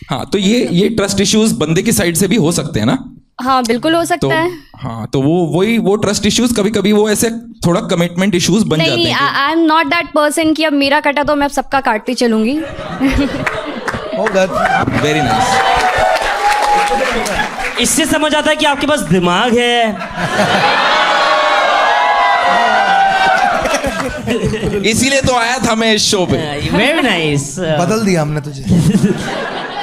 हाँ, तो ये trust issues बंदे की side से भी हो सकते हैं ना? हाँ, बिल्कुल हो सकता है. हाँ, तो वो ट्रस्ट इश्यूज कभी कभी वो ऐसे थोड़ा कमिटमेंट इश्यूज बन जाते हैं. नहीं, I am not that person कि अब मेरा कटा तो मैं अब सबका काटती चलूंगी. Very nice. इससे समझ आता है कि आपके पास दिमाग है. इसीलिए तो आया था मैं इस शो पे. Very nice. बदल दिया हमने तुझे.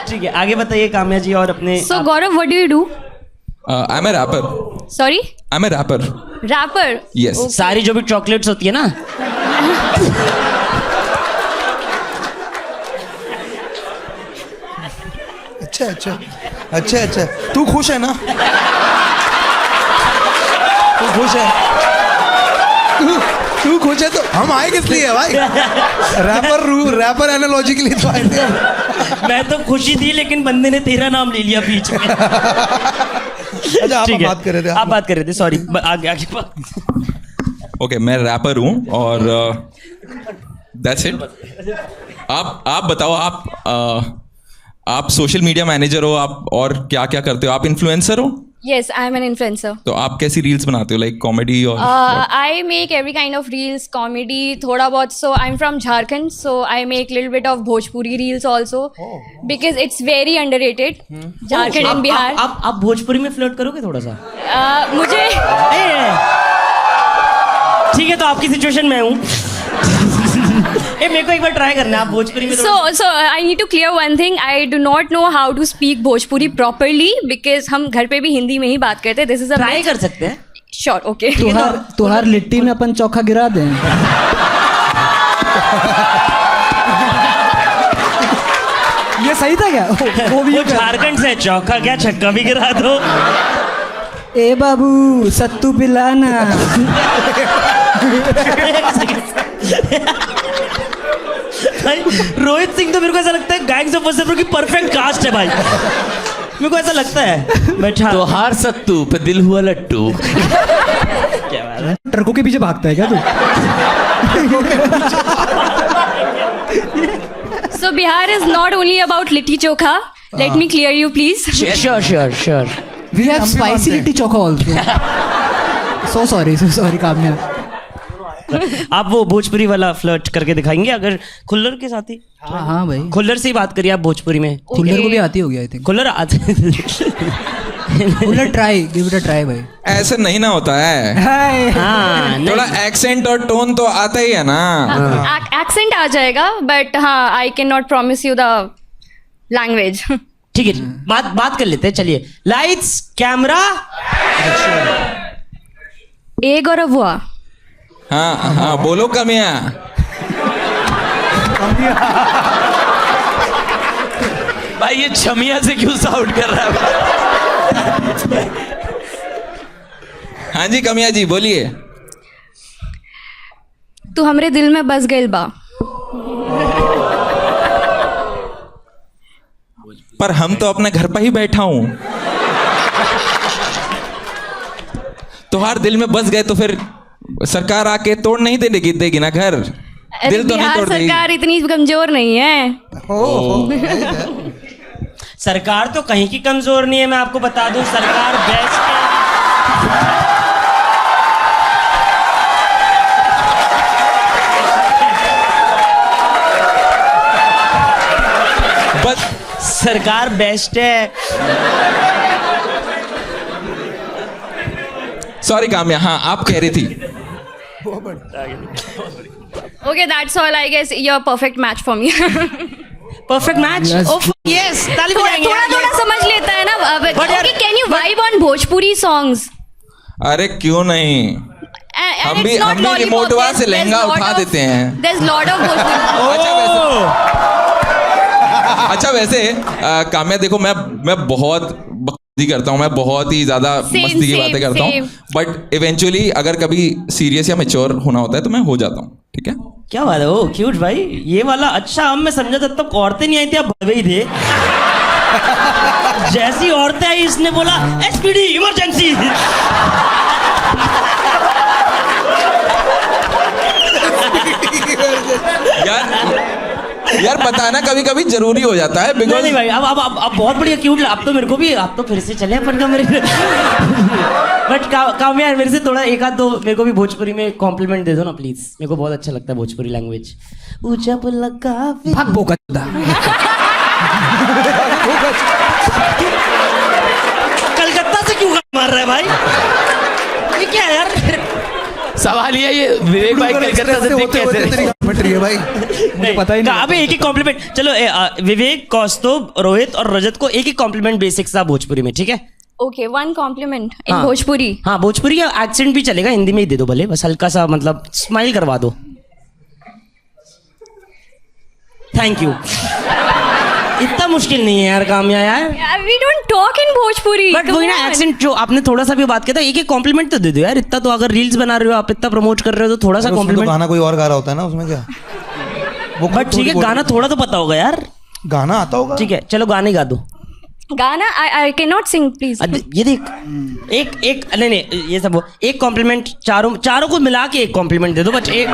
ठीक है, आगे बताइए काम्या जी. और अपने So Gaurav, what do you do? I am a rapper. Sorry? I am a rapper. Rapper? Yes. सारी जो भी चॉकलेट्स होती है ना, अच्छा. तू खुश है ना? तू खुश है? तू खुश है तो हम आए किस लिए भाई? रैपर एनालॉजी के लिए तो आए थे. मैं तो खुशी थी, लेकिन बंदे ने तेरा नाम ले लिया बीच में. अच्छा, आप बात कर रहे थे. आप बात कर रहे थे. सॉरी, आगे ओके, मैं रैपर हूँ और दैट्स इट. आप बताओ, आप सोशल मीडिया मैनेजर हो, आप और क्या क्या करते हो? आप इन्फ्लुएंसर हो? Yes, I am an influencer. तो आप कैसी रील्स बनाते हो? लाइक कॉमेडी और I make every kind of reels, comedy, थोड़ा बहुत. So I'm from Jharkhand, so I make little bit of Bhojpuri reels also, because it's very underrated. Jharkhand and Bihar. आप भोजपुरी में फ्लर्ट करोगे थोड़ा सा? मुझे ठीक है, तो आपकी सिचुएशन में हूँ. मेरे को एक बार ट्राई करना है. आप भोजपुरी में so I need to clear one thing. I do not know how to speak Bhojpuri properly, because हम घर पे भी हिंदी में ही बात करते हैं. This is a ट्राई कर सकते हैं. Sure, okay. तुहार लिट्टी में अपन चोखा गिरा दें. ये सही था क्या? वो झारखंड से चौका क्या छक्का भी गिरा दो. ए बाबू सत्तू पिलाना. भाई रोहित सिंह तो मेरे को ऐसा लगता है गैंग्स ऑफ वासेपुर की परफेक्ट कास्ट है भाई. मेरे को ऐसा लगता है. बैठा तो हार सत्तू पे दिल हुआ लट्टू. क्या बात है? ट्रकों के पीछे भागता है क्या तू? So Bihar is not only about litti chokha. Let me clear you, please. Sure. We have spicy litti chokha also. So sorry Kamya. आप वो भोजपुरी वाला फ्लर्ट करके दिखाएंगे अगर खुल्लर के साथ ही? हाँ भाई, खुल्लर से ही बात करिए आप भोजपुरी में. खुल्लर को भी आती होगी आई थिंक. खुल्लर आते. Khullar try, give it a try भाई. ऐसे नहीं ना होता है. हाँ, थोड़ा एक्सेंट और टोन तो आता ही है ना. Accent आ जाएगा, but हाँ, I cannot promise you the language. ठीक है, बात कर लेते हैं. चलिए, लाइट्स कैमरा. ए गौरव हुआ. हाँ, बोलो काम्या. भाई ये छमिया से क्यों साउंड कर रहा है? हाँ जी काम्या जी, बोलिए. तू हमरे दिल में बस गइल बा. पर हम तो अपने घर पर ही बैठा हूँ. तुम्हारे दिल में बस गए तो फिर सरकार आके तोड़ नहीं देगी ना घर. दिल तो नहीं तोड़ देगी. सरकार इतनी कमजोर नहीं है. सरकार तो कहीं की कमजोर नहीं है. मैं आपको बता दूं, सरकार बेस्ट है. बस सरकार बेस्ट है. सॉरी काम्या, हाँ आप कह रही थी. Okay, that's all. I guess you're a perfect match for me. Perfect match. Yes, ताली बजाएंगे. थोड़ा समझ लेता है ना. Okay, can you vibe on Bhojpuri songs? अरे क्यों नहीं. हम भी रिमोटवा से लहंगा उठा देते हैं. There's lot of Bhojpuri. अच्छा वैसे काम्या देखो, मैं बहुत करता हूँ, मैं बहुत ही ज्यादा मस्ती की बातें करता हूँ, बट इवेंचुअली अगर कभी सीरियस या मैच्योर होना होता है तो मैं हो जाता हूँ. ठीक है. क्या बात है. ओ क्यूट भाई, ये वाला. अच्छा, अब मैं समझा था तब औरतें नहीं आई थी, आप भड़वे ही थे. जैसी औरतें आई इसने बोला एसपीडी इमरजेंसी. यार बताना कभी कभी जरूरी हो जाता है. नहीं नहीं भाई, अब बहुत बढ़िया क्यूट. अब तो मेरे को भी, आप तो फिर से चले अपन का मेरे. बट काम यार, मेरे से थोड़ा एक आध दो मेरे को भी भोजपुरी में कॉम्प्लीमेंट दे दो ना प्लीज. मेरे को बहुत अच्छा लगता है भोजपुरी लैंग्वेज. ऊंचा पुल्ला काफी भाग बोका कलकत्ता से क्यों मार रहा है भाई? ये क्या है यार? सवाल ये विवेक भाई कलकत्ता से देख कैसे मट रही है भाई. मुझे पता ही नहीं. अबे एक एक कॉम्प्लीमेंट. चलो विवेक, कौस्तुभ, रोहित और रजत को एक एक कॉम्प्लीमेंट बेसिक सा भोजपुरी में. ठीक है. Okay, one compliment in हाँ. Bhojpuri. हाँ, भोजपुरी का एक्सेंट भी चलेगा, हिंदी में ही दे दो भले, बस हल्का सा मतलब स्माइल करवा दो. Thank you. इतना मुश्किल नहीं है यार कामया यार. Yeah, we don't talk in Bhojpuri. But Come वही ना on. एक्सेंट जो आपने थोड़ा सा भी बात किया था, एक एक कॉम्प्लीमेंट तो दे दो यार. इतना तो अगर रील्स बना रहे हो आप, इतना प्रमोट कर रहे हो तो थोड़ा सा उसमें तो कॉम्प्लीमेंट. गाना कोई और गा रहा होता है ना उसमें, क्या वो बट ठीक है, गाना थोड़ा तो पता होगा यार. गाना आता होगा. ठीक है, चलो गाने गा दो. Gana, I cannot sing, please. ये देख, एक नहीं ये सब एक कॉम्प्लीमेंट चारों को मिला के एक कॉम्प्लीमेंट दे दो. बस एक,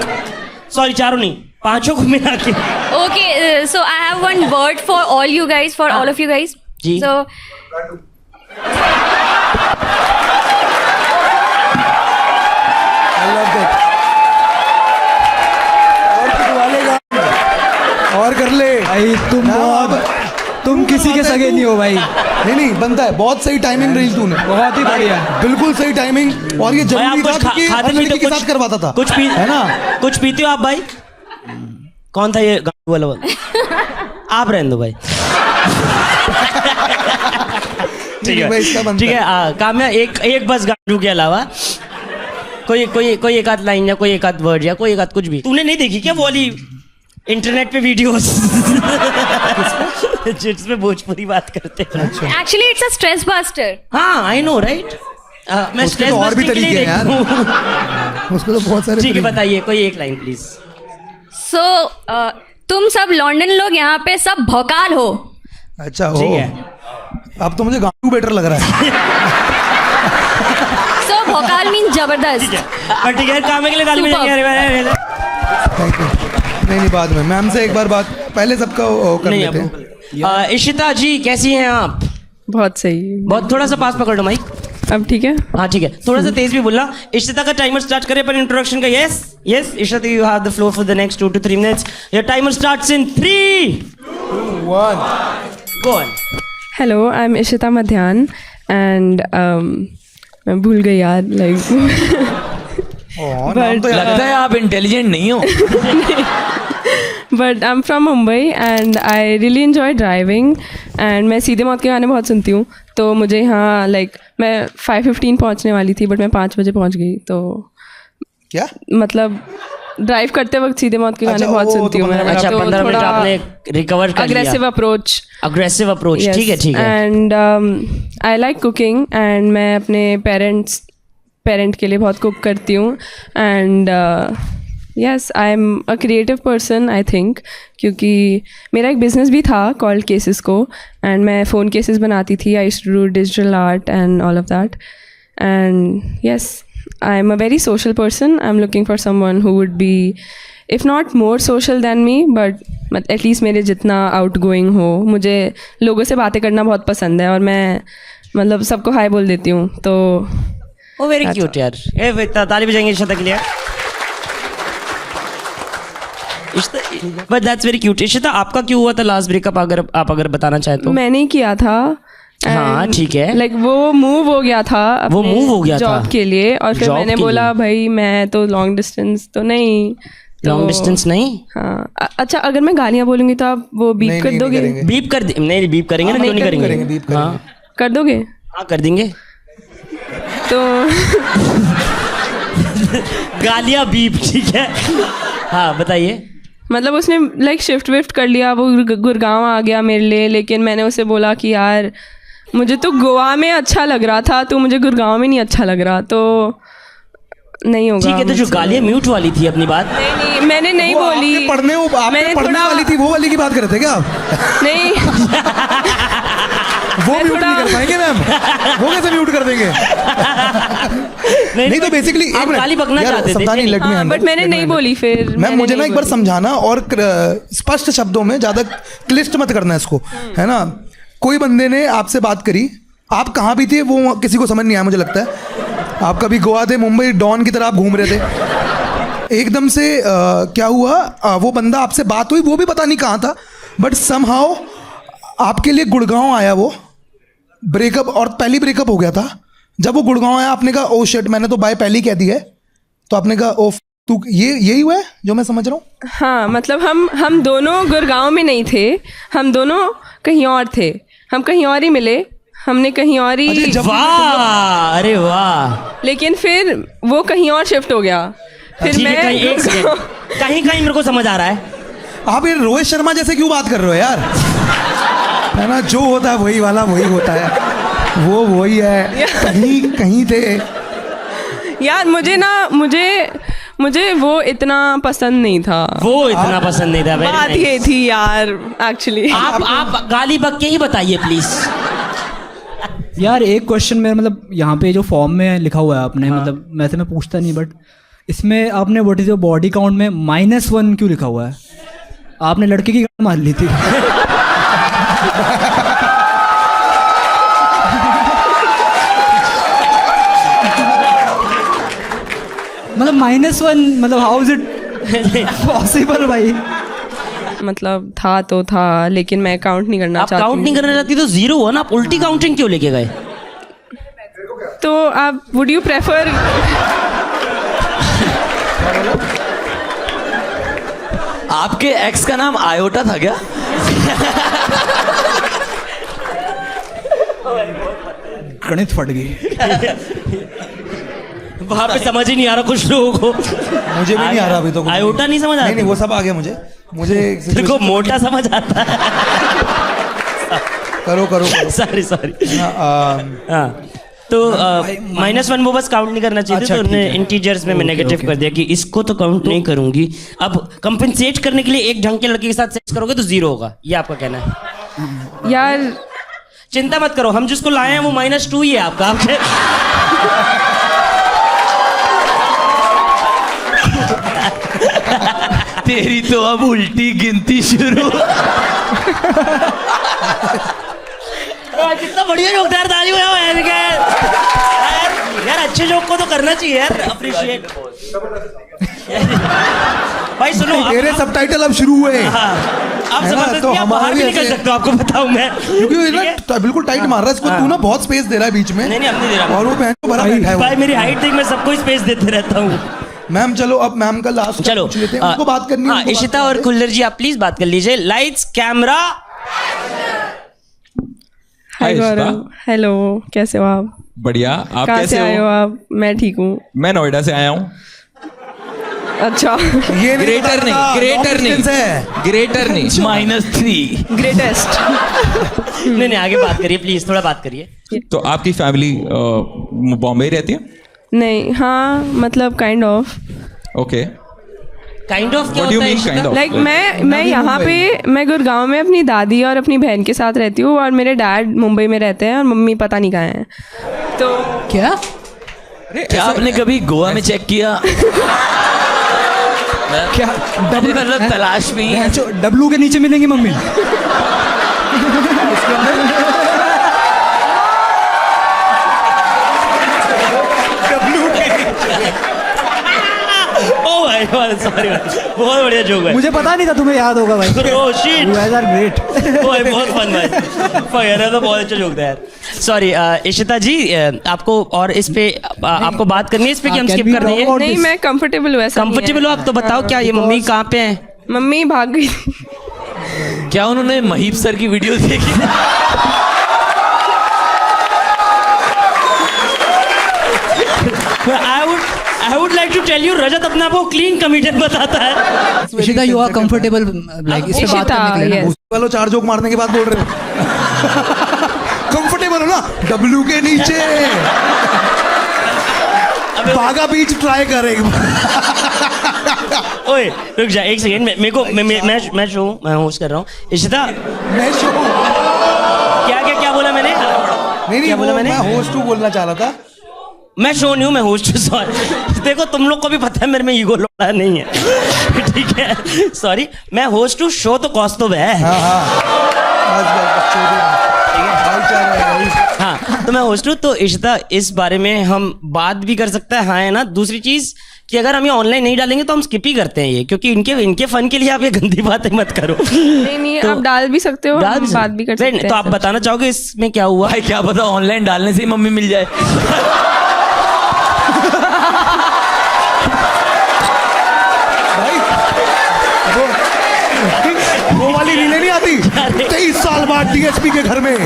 सॉरी चारों नहीं, पांचों को मिला के. Okay, so I have one word for all you guys, for all of you guys. Ji. So I love that. और कर ले भाई. तुम किसी के सगे नहीं हो भाई. नहीं बनता है. बहुत सही टाइमिंग रही तूने. बहुत ही बढ़िया. बिल्कुल सही टाइमिंग. और ये भाई, आप जरूरी था कुछ क्योंकि खाते हर लड़की के साथ करवाता था. कुछ पी है ना. कुछ पीते हो आप भाई? कौन था ये गाँव वाला? आप रहने दो भाई. ठीक भाई, इसका है बनता ठीक है. काम्या एक बस गांडू के अलावा कोई एक आध लाइन या कोई एक आध वर्ड या कोई एक आध कुछ भी. तूने नहीं देखी क्या वो वाली इंटरनेट पे वीडियोस जिसमें भोजपुरी बात करते हैं? actually it's a stress buster. हाँ, आई नो राइट. मैं उसके स्ट्रेस तो और भी बस्टिंग के लिए तरीके हैं देखता हूँ. उसको तो बहुत सारे ठीक है, बताइए कोई एक लाइन प्लीज. So तुम सब लॉन्डन लोग यहाँ पे सब भौकाल हो. अच्छा हो. ठीक है. अब तो मुझे गांडू बेटर लग रहा है. So भौकाल means जबरदस्त. पर ठीक है, काम के लिए ताली बजाएंगे. Thank you. नहीं बाद में मैम से एक बार बात, पहले सबका कर नहीं लेते हैं. अब इशिता जी कैसी हैं आप? बहुत सही. बहुत थोड़ा सा पास पकड़ लो माइक. अब ठीक है. हाँ ठीक है, थोड़ा सा तेज भी बोलना. इशिता का टाइमर स्टार्ट करें पर इंट्रोडक्शन का. Yes Ishita, you have the floor for the next 2 to 3 minutes. Your timer starts in 3, 2, 1. Go on. Hello, I am Ishita मध्यान एंड मैं भूल गई यार लाइक. लगता है आप इंटेलिजेंट नहीं हो. But I am from Mumbai and I really enjoy driving and मैं सीधे मौत के गाने बहुत सुनती हूँ. तो मुझे यहाँ लाइक मैं 5:15 पहुँचने वाली थी बट मैं 5 बजे पहुँच गई. तो क्या मतलब ड्राइव करते वक्त सीधे मौत के गाने अच्छा, बहुत वो सुनती हूँ मैं. अच्छा, तो 15 मिनट थोड़ा आपने रिकवर कर लिया. Aggressive approach. ठीक है. And I like cooking and मैं अपने पेरेंट के लिए बहुत कुक करती हूँ. And yes, I am a creative person I think, क्योंकि मेरा एक बिजनेस भी था कॉल्ड केसेस को एंड मैं फ़ोन केसेस बनाती थी. I used to do digital art and all of that. And yes, I am a very social person. I am looking for someone who would be if not more social than me but at least मेरे जितना out going हो. मुझे लोगों से बातें करना बहुत पसंद है और मैं मतलब सबको हाय बोल देती हूँ. तो ओ वेरी क्यूट यार. ताली बजाएंगे इशिता के लिए. But that's very cute. Ishita, आपका क्यों हुआ था लास्ट ब्रेकअप, अगर बताना चाहे तो? मैंने ही किया था. हाँ ठीक है. लाइक वो मूव हो गया था. वो मूव हो गया था जॉब के लिए. और फिर मैंने बोला भाई मैं तो लॉन्ग डिस्टेंस तो नहीं. लॉन्ग डिस्टेंस नहीं. हाँ. अच्छा, अगर मैं गालियाँ बोलूंगी तो आप वो बीप कर दोगे? बीप कर नहीं, बीप करेंगे ना. क्यों नहीं करेंगे? हाँ कर दोगे. हाँ कर देंगे. तो गालियाँ बीप. ठीक है. हाँ बताइए. मतलब उसने लाइक शिफ्ट विफ्ट कर लिया. वो गुड़गांव आ गया मेरे लिए. लेकिन मैंने उसे बोला कि यार मुझे तो गोवा में अच्छा लग रहा था, तो मुझे गुड़गांव में नहीं अच्छा लग रहा, तो नहीं होगा। ठीक है, तो जो गालियाँ म्यूट वाली थी अपनी बात, नहीं, मैंने नहीं वो बोली। आपके पढ़ने मैंने पढ़ने थोड़ा- वाली थी, वो वाली की बात कर रहे थे क्या आप? नहीं वो मैं म्यूट नहीं थोड़ा- कर पाएंगे मैम, वो कैसे म्यूट कर देंगे? नहीं तो बेसिकली आप गाली बकना चाहते थे। समझानी लेट हाँ, बट मैंने नहीं बोली फिर। मैम मैंने मुझे ना नहीं एक बार बोली। समझाना और स्पष्ट शब्दों में, ज्यादा क्लिष्ट मत करना इसको, है ना। कोई बंदे ने आपसे बात करी, आप कहाँ भी थे वो किसी को समझ नहीं आया मुझे लगता है। आप कभी गोवा थे, मुंबई डॉन की तरह आप घूम रहे थे, एकदम से क्या हुआ, वो बंदा आपसे बात हुई, वो भी पता नहीं कहाँ था, बट समहाउ आपके लिए गुड़गांव आया वो ब्रेकअप, और पहली ब्रेकअप हो गया था। जब वो गुड़गांव आया आपने कहा ओ शिट, मैंने तो बाय पहले ही कह दी है, तो आपने कहा ओ तू, यही हुआ है जो मैं समझ रहा हूँ। हाँ, मतलब हम दोनों गुड़गांव में नहीं थे, हम दोनों कहीं और थे, हम कहीं और ही मिले, हमने कहीं और ही, वाह, अरे वाह। लेकिन फिर वो कहीं और शिफ्ट हो गया, फिर ठीक है, मैं कहीं एक सेकंड, कहीं कहीं मेरे को समझ आ रहा है। आप ये रोहित शर्मा जैसे क्यों बात कर रहे हो यार, है ना, जो होता है वही वाला वही होता है, वो वही है, कहीं कहीं थे। यार मुझे वो इतना पसंद नहीं था, वो इतना पसंद नहीं था। बात ये थी यार एक्चुअली। आप गाली बक के ही बताइए प्लीज। यार एक क्वेश्चन मेरा, मतलब यहाँ पे जो फॉर्म में लिखा हुआ है आपने, मतलब वैसे मैं पूछता नहीं, बट इसमें आपने what is your body count में -1 क्यों लिखा हुआ है? आपने लड़के की गांड मार ली थी। मतलब -1, मतलब हाउ इज इट पॉसिबल भाई? मतलब था तो था, लेकिन मैं काउंट नहीं करना आप चाहती काउंट नहीं हूँ। करना चाहती तो 0 हुआ ना, आप उल्टी काउंटिंग क्यों लेके गए? तो आप वुड यू प्रेफर? आपके एक्स का नाम आयोटा था क्या? गणित फट गई। वहां पे समझ ही नहीं आ रहा कुछ लोगों को। मुझे भी नहीं आ रहा अभी तो, आयोटा नहीं समझ आ नहीं रहा? वो सब आ गया मुझे तेरे को मोटा समझ आता है। करो करो सॉरी सॉरी। हाँ, हाँ, तो -1 वो बस काउंट नहीं करना चाहिए, अच्छा, तो ठीक उन्होंने है। इंटीजर्स में नेगेटिव कर दिया कि इसको तो काउंट नहीं करूंगी। अब कंपेंसेट करने के लिए एक ढंग के लड़के के साथ सेक्स करोगे तो 0 होगा, ये आपका कहना है? यार चिंता मत करो, हम जिसको लाए हैं वो -2 ही है आपका। आपके तेरी तो अब उल्टी गिनती शुरू। कितना बढ़िया जोक था यार, ताली बजाओ यार, अच्छे जोक को तो करना चाहिए यार, अप्रिशिएट। भाई सुनो, तेरे सबटाइटल अब शुरू हुए, आप है ना, जबरदस्ती तो आप हमारे बाहर भी भी निकल ऐसे- सकते हो, आपको बताऊं मैं। क्योंकि ये ना बिल्कुल टाइट मार रहा है इसको, तू ना बहुत स्पेस दे रहा है बीच में। नहीं, अब नहीं दे रहा। और वो बहन को भरा बैठा है वो। भाई मेरी हाइट देख, मैं सबको स्पेस देते रहता हूँ। मैम चलो अब मैम का लास्ट चलो पूछ लेते हैं, उनको बात करनी है, हाँ, उनको बात इशिता करते और हैं। खुल्लर जी आप प्लीज बात कर लीजिए। Lights camera. Hi Gaurav, hello, कैसे हो आप? बढ़िया, आप कहाँ से कैसे आए हो हो? आप? मैं ठीक हूँ। मैं नोएडा से आया हूँ। अच्छा, ये नहीं ग्रेटर पता नहीं, था, ग्रेटर long distance नहीं, है। ग्रेटर नहीं। -3। ग्रेटेस्ट। नहीं नहीं, आगे बात करिए प्लीज, थोड़ा बात करिए। तो आपकी फैमिली बॉम्बे रहती है? नहीं, हाँ, मतलब kind of, okay, kind of क्या व्हाट डू यू होता है mean Ishita? Kind of? Like मैं यहाँ पे, मैं गुड़गांव में अपनी दादी और अपनी बहन के साथ रहती हूँ, और मेरे डैड मुंबई में रहते हैं और मम्मी पता नहीं कहाँ हैं। तो क्या क्या आपने कभी गोवा में चेक किया? क्या मतलब तलाश में ही है। डब्लू के नीचे मिलेंगी मम्मी? ओ भाई सॉरी, बहुत बढ़िया जोक है। मुझे पता नहीं था, तुम्हें याद होगा भाई। Oh shit! You guys are great. ओ भाई बहुत फन भाई, यार तो बहुत अच्छा जोक था यार। सॉरी इशिता जी, आपको और इस पे आपको बात करनी है इस पे कि हम Can स्किप we कर talk देंगे? about नहीं, this? मैं कंफर्टेबल हूँ, ऐसा नहीं है। कंफर्टेबल हो आप तो बताओ, क्या ये मम्मी कहाँ पे हैं? मम्मी भाग गई थी। क्या उन्होंने महीप सर की वीडियो देखी? I would like to tell you, Rajat अपने आप को क्लीन कमिटेड बताता है। Ishita, you are comfortable like इस पे बात इशिता, करने के लिए ना? yes. वालों 4 जोक मारने के बाद बोल रहे हो कंफर्टेबल बोलो ना, डब्ल्यू के नीचे बागा बीच ट्राई कर एक बार। ओए रुक जा एक सेकंड, मेरे को मैं शो मैं होस्ट कर रहा हूँ। इशिता मैं शो क्या बोला मैंने? नहीं क्या बोला मैंने? मैं होस्ट बोलना चाह रहा था। मैं शो नहीं हूँ, मैं होस्ट हूँ, सॉरी। देखो तुम लोग को भी पता है मेरे में ईगो लोड़ा नहीं है। ठीक है, सॉरी। मैं होस्ट हूँ, शो तो कौस्तुभ है। हाँ, तो मैं होस्ट हूँ। तो इशिता, इस बारे में हम बात भी कर सकते हैं, हाँ है ना? दूसरी चीज कि अगर हम ये ऑनलाइन नहीं डालेंगे तो हम स्किप ही करते हैं ये, क्योंकि इनके फन के लिए आप ये गंदी बातें मत करो। नहीं तो आप डाल भी सकते हो, हम बात भी कर सकते हैं। तो आप बताना चाहोगे इसमें क्या हुआ? भाई क्या पता ऑनलाइन डालने से ही मम्मी मिल जाए। वो वाली रीलें नहीं आती 23 साल बाद डीएसपी के घर में।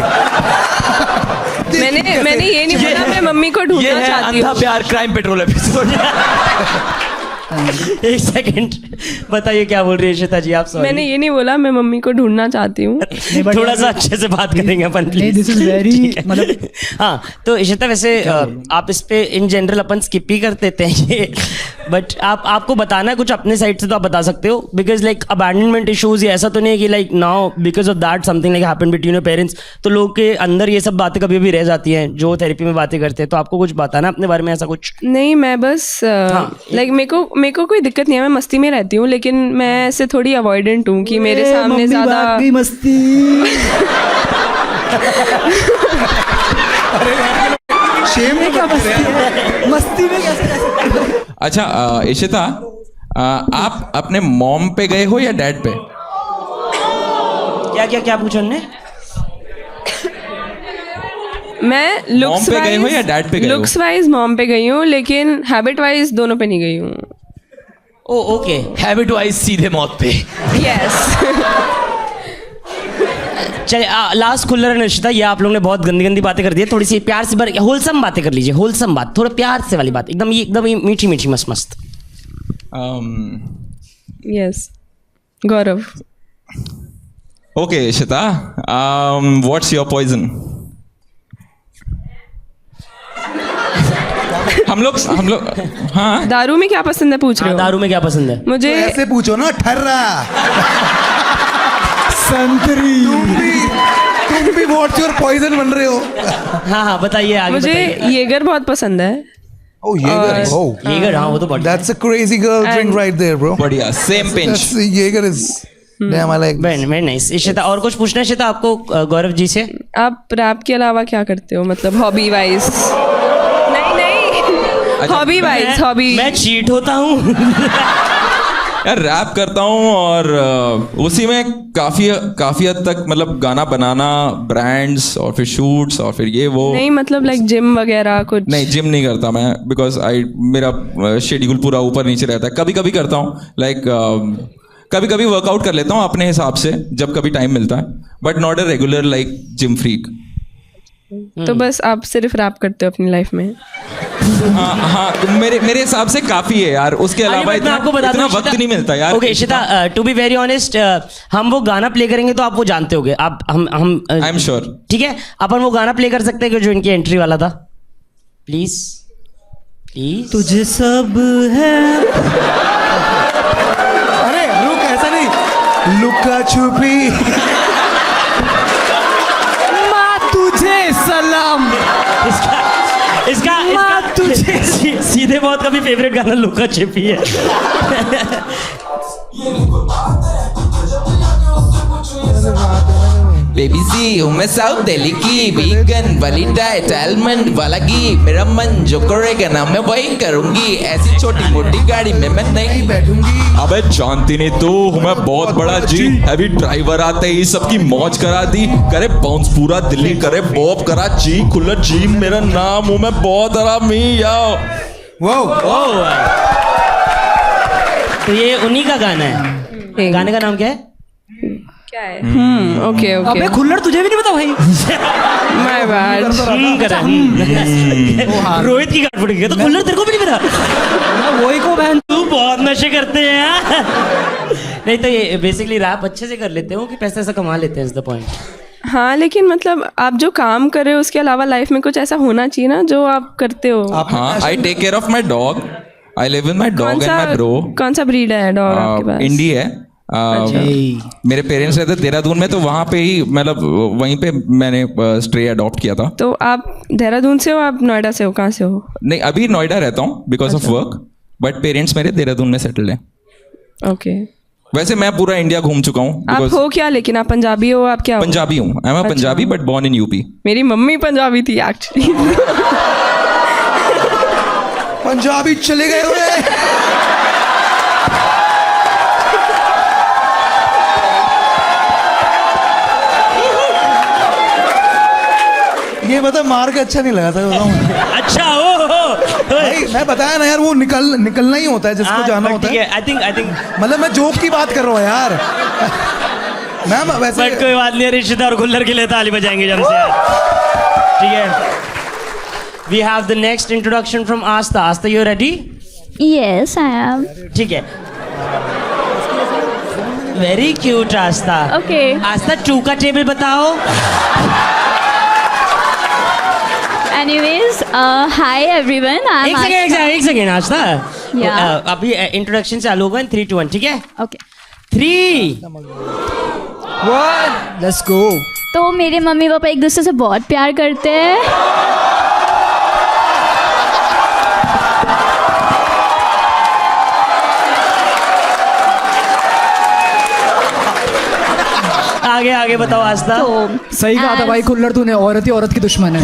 मैंने ये नहीं बोला मैं मम्मी को ये ढूंढना है चाहती अंधा हूँ। प्यार क्राइम पेट्रोल एपिसोड। एक सेकंड, बताइए क्या बोल रही है इशिता जी? आप सॉरी, मैंने ये नहीं बोला मैं मम्मी को ढूंढना चाहती हूँ। थोड़ा सा अच्छे से बात करेंगे अपन नहीं, प्लीज। this is very मतलब हाँ, तो इशिता वैसे आप इस पे इन जनरल अपन स्किप ही कर देते हैं ये, बट आपको बताना है कुछ अपने साइड से तो आप बता सकते हो, बिकॉज लाइक अबैंडनमेंट इश्यूज, ये ऐसा तो नहीं है कि like now because of that something like happened between your parents, तो लोग के अंदर ये सब बातें कभी भी रह जाती हैं जो थेरेपी में बातें करते हैं, तो आपको कुछ बताना अपने बारे में ऐसा कुछ? नहीं मैं बस लाइक मेरे को कोई दिक्कत नहीं है, मैं मस्ती में रहती हूँ, लेकिन मैं ऐसे थोड़ी अवॉइडेंट हूँ कि मेरे सामने ज्यादा मस्ती। शेम क्या मस्ती है? मस्ती में कैसे? अच्छा इशिता, आप अपने मॉम पे गए हो या डैड पे? क्या पूछा उन्होंने? मैं मॉम पे गए हो या डैड पे गए हो? लुक्स वाइज मॉम पे गई हूँ, लेकिन हैबिट वाइज दोनों पे नहीं गई हूँ। ओ ओके, हैबिट वाइज सीधे मौत पे। यस। चलिए लास्ट खुल्लर है इशिता, ये आप लोगों ने बहुत गंदी गंदी बातें कर दी है, थोड़ी सी प्यार से होलसम बातें कर लीजिए, होलसम बात, थोड़ा प्यार से वाली बात, एकदम ही मीठी मीठी मस्त मस्त। Yes Gaurav. Okay Ishita, what's your poison? हम लोग हाँ, दारू में क्या पसंद है पूछ रहे हो? दारू में क्या पसंद है? मुझे ऐसे पूछो ना, ठर्रा संतरी। तुम भी व्हाट्स योर पॉइजन बन रहे हो। हाँ बताइए आगे। मुझे येगर बहुत पसंद है। Oh, Jaeger. Oh, येगर, हाँ वो तो बढ़िया। that's a crazy girl drink right there, bro. बढ़िया, same pinch. That's Jaeger is damn, I like. Very nice. Ishita और कुछ पूछना है इशिता आपको गौरव जी से? आप रैप के अलावा क्या करते हो, मतलब हॉबी वाइज? नहीं हॉबी वाइज, हॉबी। मैं चीट होता हूँ। यार रैप करता हूँ और उसी में काफी हद तक मतलब गाना बनाना, ब्रांड्स और फिर शूट्स और फिर ये वो। नहीं मतलब लाइक जिम वगैरह कुछ? नहीं जिम नहीं करता मैं, बिकॉज मेरा शेड्यूल पूरा ऊपर नीचे रहता है। कभी कभी करता हूँ, लाइक कभी कभी वर्कआउट कर लेता हूँ अपने हिसाब से जब कभी टाइम मिलता है, but not a regular like gym freak. तो बस आप सिर्फ रैप करते हो अपनी लाइफ में? हाँ तो मेरे हिसाब से काफी है यार, उसके अलावा इतना वक्त नहीं मिलता यार। Okay Ishita, to be very honest, हम वो गाना प्ले करेंगे तो आप वो जानते होगे, आप हम आई एम श्योर। ठीक है, अपन वो गाना प्ले कर सकते हैं जो इनकी एंट्री वाला था, प्लीज प्लीज। तुझे सब है। अरे रुक, ऐसा नहीं, लुका छुपी। माँ तुझे सलाम। इसका सीधे बहुत कभी फेवरेट गाना लुका छिपी है। बेबी सी हूँ मैं साउथ दिल्ली की, वीगन वाली डाइट, आलमंड वाला घी, मेरा मन जो करेगा ना मैं वही करूंगी, ऐसी छोटी मोटी गाड़ी में मैं नहीं बैठूंगी। अबे जानती नहीं तू हूँ मैं बहुत बड़ा जी, हैवी ड्राइवर आते ही सबकी मौज करा दी, करे बाउंस पूरा दिल्ली, करे बॉब करा जी, खुला जी मेरा नाम हूँ मैं बहुत हरामी याओ। तो ये उन्हीं का गाना है, गाने का नाम क्या है? क्या है? Okay okay. अबे खुल्लर तुझे भी नहीं पता भाई? My bad. रोहित की गाट फट गई तो खुल्लर तेरे को भी नहीं पता? वही को बहन। तू बहुत नशे करते हैं। नहीं तो ये बेसिकली रैप अच्छे से कर लेते हो कि पैसा ऐसा कमा लेते हैं, इज द पॉइंट? हाँ, लेकिन मतलब आप जो काम कर रहे हो उसके अलावा लाइफ में कुछ ऐसा होना चाहिए ना जो आप करते हो. हाँ, I take care of my dog. I live with my dog and my bro. कौन सा ब्रीड है डॉग आपके पास? इंडी है. मेरे पेरेंट्स रहते देहरादून में, तो वहाँ पे ही मतलब वहीं पे मैंने स्ट्रे अडॉप्ट किया था. तो आप देहरादून से हो, आप नोएडा से हो, कहाँ से हो? नहीं, अभी नोएडा रहता हूँ because of work, but parents मेरे देहरादून में सेटल्ड हैं. ओके. वैसे मैं पूरा इंडिया घूम चुका हूँ. आप हो क्या, लेकिन आप पंजाबी हो, आप क्या हो? पंजाबी हूँ. I am a Punjabi but born in UP. मेरी मम्मी पंजाबी थी एक्चुअली. पंजाबी चले गए हुए. ये मतलब मार के अच्छा नहीं लगा था, बताऊं. अच्छा हो भाई मैं बताया ना यार, वो निकलना ही होता है जिसको जाना होता है. आई थिंक मतलब मैं जोक की बात कर रहा हूँ यार. मैम वैसे बट कोई बात नहीं, रिश्तेदार और गुल्लर के लिए ताली बजाएंगे जब से यार. ठीक है. We have the next introduction from Astha. Astha, you ready? Yes I am. ठीक है. Very cute Astha. Okay. Astha 2 का टेबल बताओ. Anyways hi everyone. एक सेकेंड आस्था. Yeah. अभी इंट्रोडक्शन चालू होगा. 3, 2, 1. ठीक है. ओके. 3 let's go. तो मेरे मम्मी पापा एक दूसरे से बहुत प्यार करते हैं. आगे बताओ आस्था. सही कहा था भाई कुल्लर, तूने औरत ही औरत की दुश्मन है.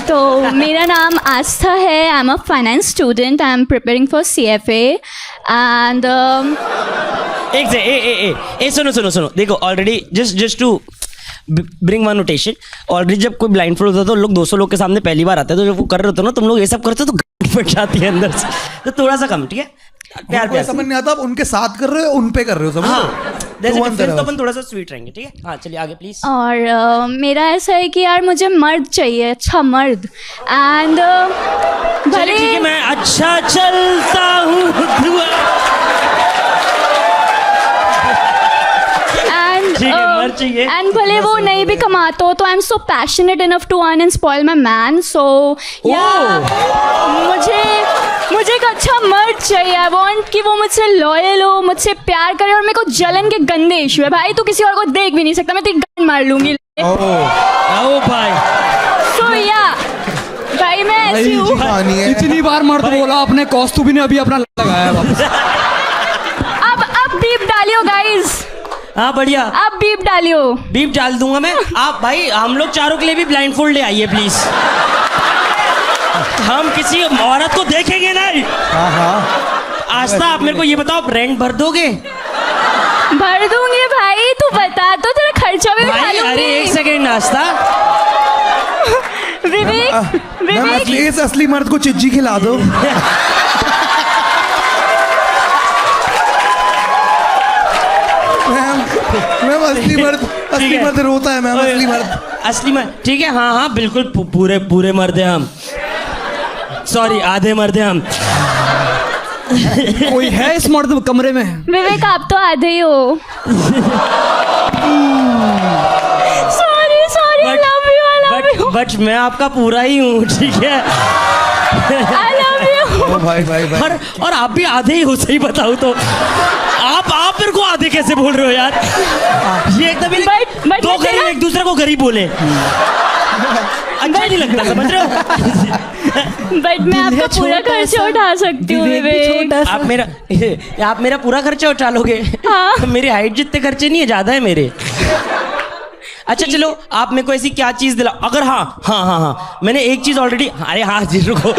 तो मेरा नाम आस्था है. I am a finance student. I am preparing for CFA and एक से सुनो. देखो already just to bring one notation. Already जब कोई ब्लाइंड फोल्ड होता है तो लोग 200 लोग के सामने पहली बार आते हैं, तो जब वो कर रहे होते हो ना, तुम लोग ये सब करते हो तो गांड फट जाती है अंदर से. तो थोड़ा सा कम. ठीक है. प्यार समझ नहीं आता, आप उनके साथ कर रहे हो, उन पे कर रहे हो, समझ. तो अपन थोड़ा सा स्वीट रहेंगे. ठीक है. हाँ, चलिए आगे प्लीज. और मेरा ऐसा है कि यार मुझे मर्द चाहिए, अच्छा मर्द. एंड चलिए ठीक है, मैं अच्छा चलता हूँ. एंड भले वो नहीं भी कमाता हो, तो I am so passionate enough to earn and spoil my man. So मुझे एक अच्छा मर्द चाहिए. आई वांट कि वो मुझसे लॉयल हो, मुझसे प्यार करे. और मेरे को जलन के गंदे इशू है भाई. तू किसी और को देख भी नहीं सकता, मैं तेरी गन मार लूंगी. ओ भाई. सो या भाई मैं ऐसी हूँ. इतनी बार मर्द बोला आपने, कौस्तुभी ने अभी अपना लगाया वापस. अब बीप डालियो गाइज. हाँ बढ़िया. अब बीप डालियो. बीप डाल दूंगा मैं. आप भाई हम लोग चारों के लिए भी ब्लाइंड फोल्ड ले आइए प्लीज. हम किसी औरत को देखेंगे नहीं. आस्था, आप मेरे को ये बताओ, आप रेंट भर दोगे? भर दूंगी भाई. तू बता तो, तेरा खर्चा भी उठा लूंगी. अरे एक सेकेंड आस्था. विवेक प्लीज असली मर्द को चिज्जी खिला दो. मैम असली मर्द रोता है. मैम असली मर्द. ठीक है. हाँ बिल्कुल पूरे मर्द हैं हम. सॉरी, आधे मर्द हैं हम. कोई है इस मर्द कमरे में? विवेक आप तो आधे ही हो. Sorry I love you. But मैं आपका पूरा ही हूँ. ठीक है. I love you. भाई. और आप भी आधे ही हो. सही बताऊँ तो आप मेरे को आधे कैसे बोल रहे हो यार? ये एकदम But दो गरीब एक दूसरे को गरीब बोले. अच्छा नहीं लगता, समझ रहे हो? बट मैं आपका पूरा खर्चा उठा सकती हूँ विवेक. आप मेरा पूरा खर्चा उठा लोगे? हाँ. मेरी हाइट जितने खर्चे नहीं है, ज्यादा है मेरे. अच्छा चलो, आप मेरे को ऐसी क्या चीज दिलाओ. अगर हाँ मैंने एक चीज ऑलरेडी. अरे हाँ जी रुको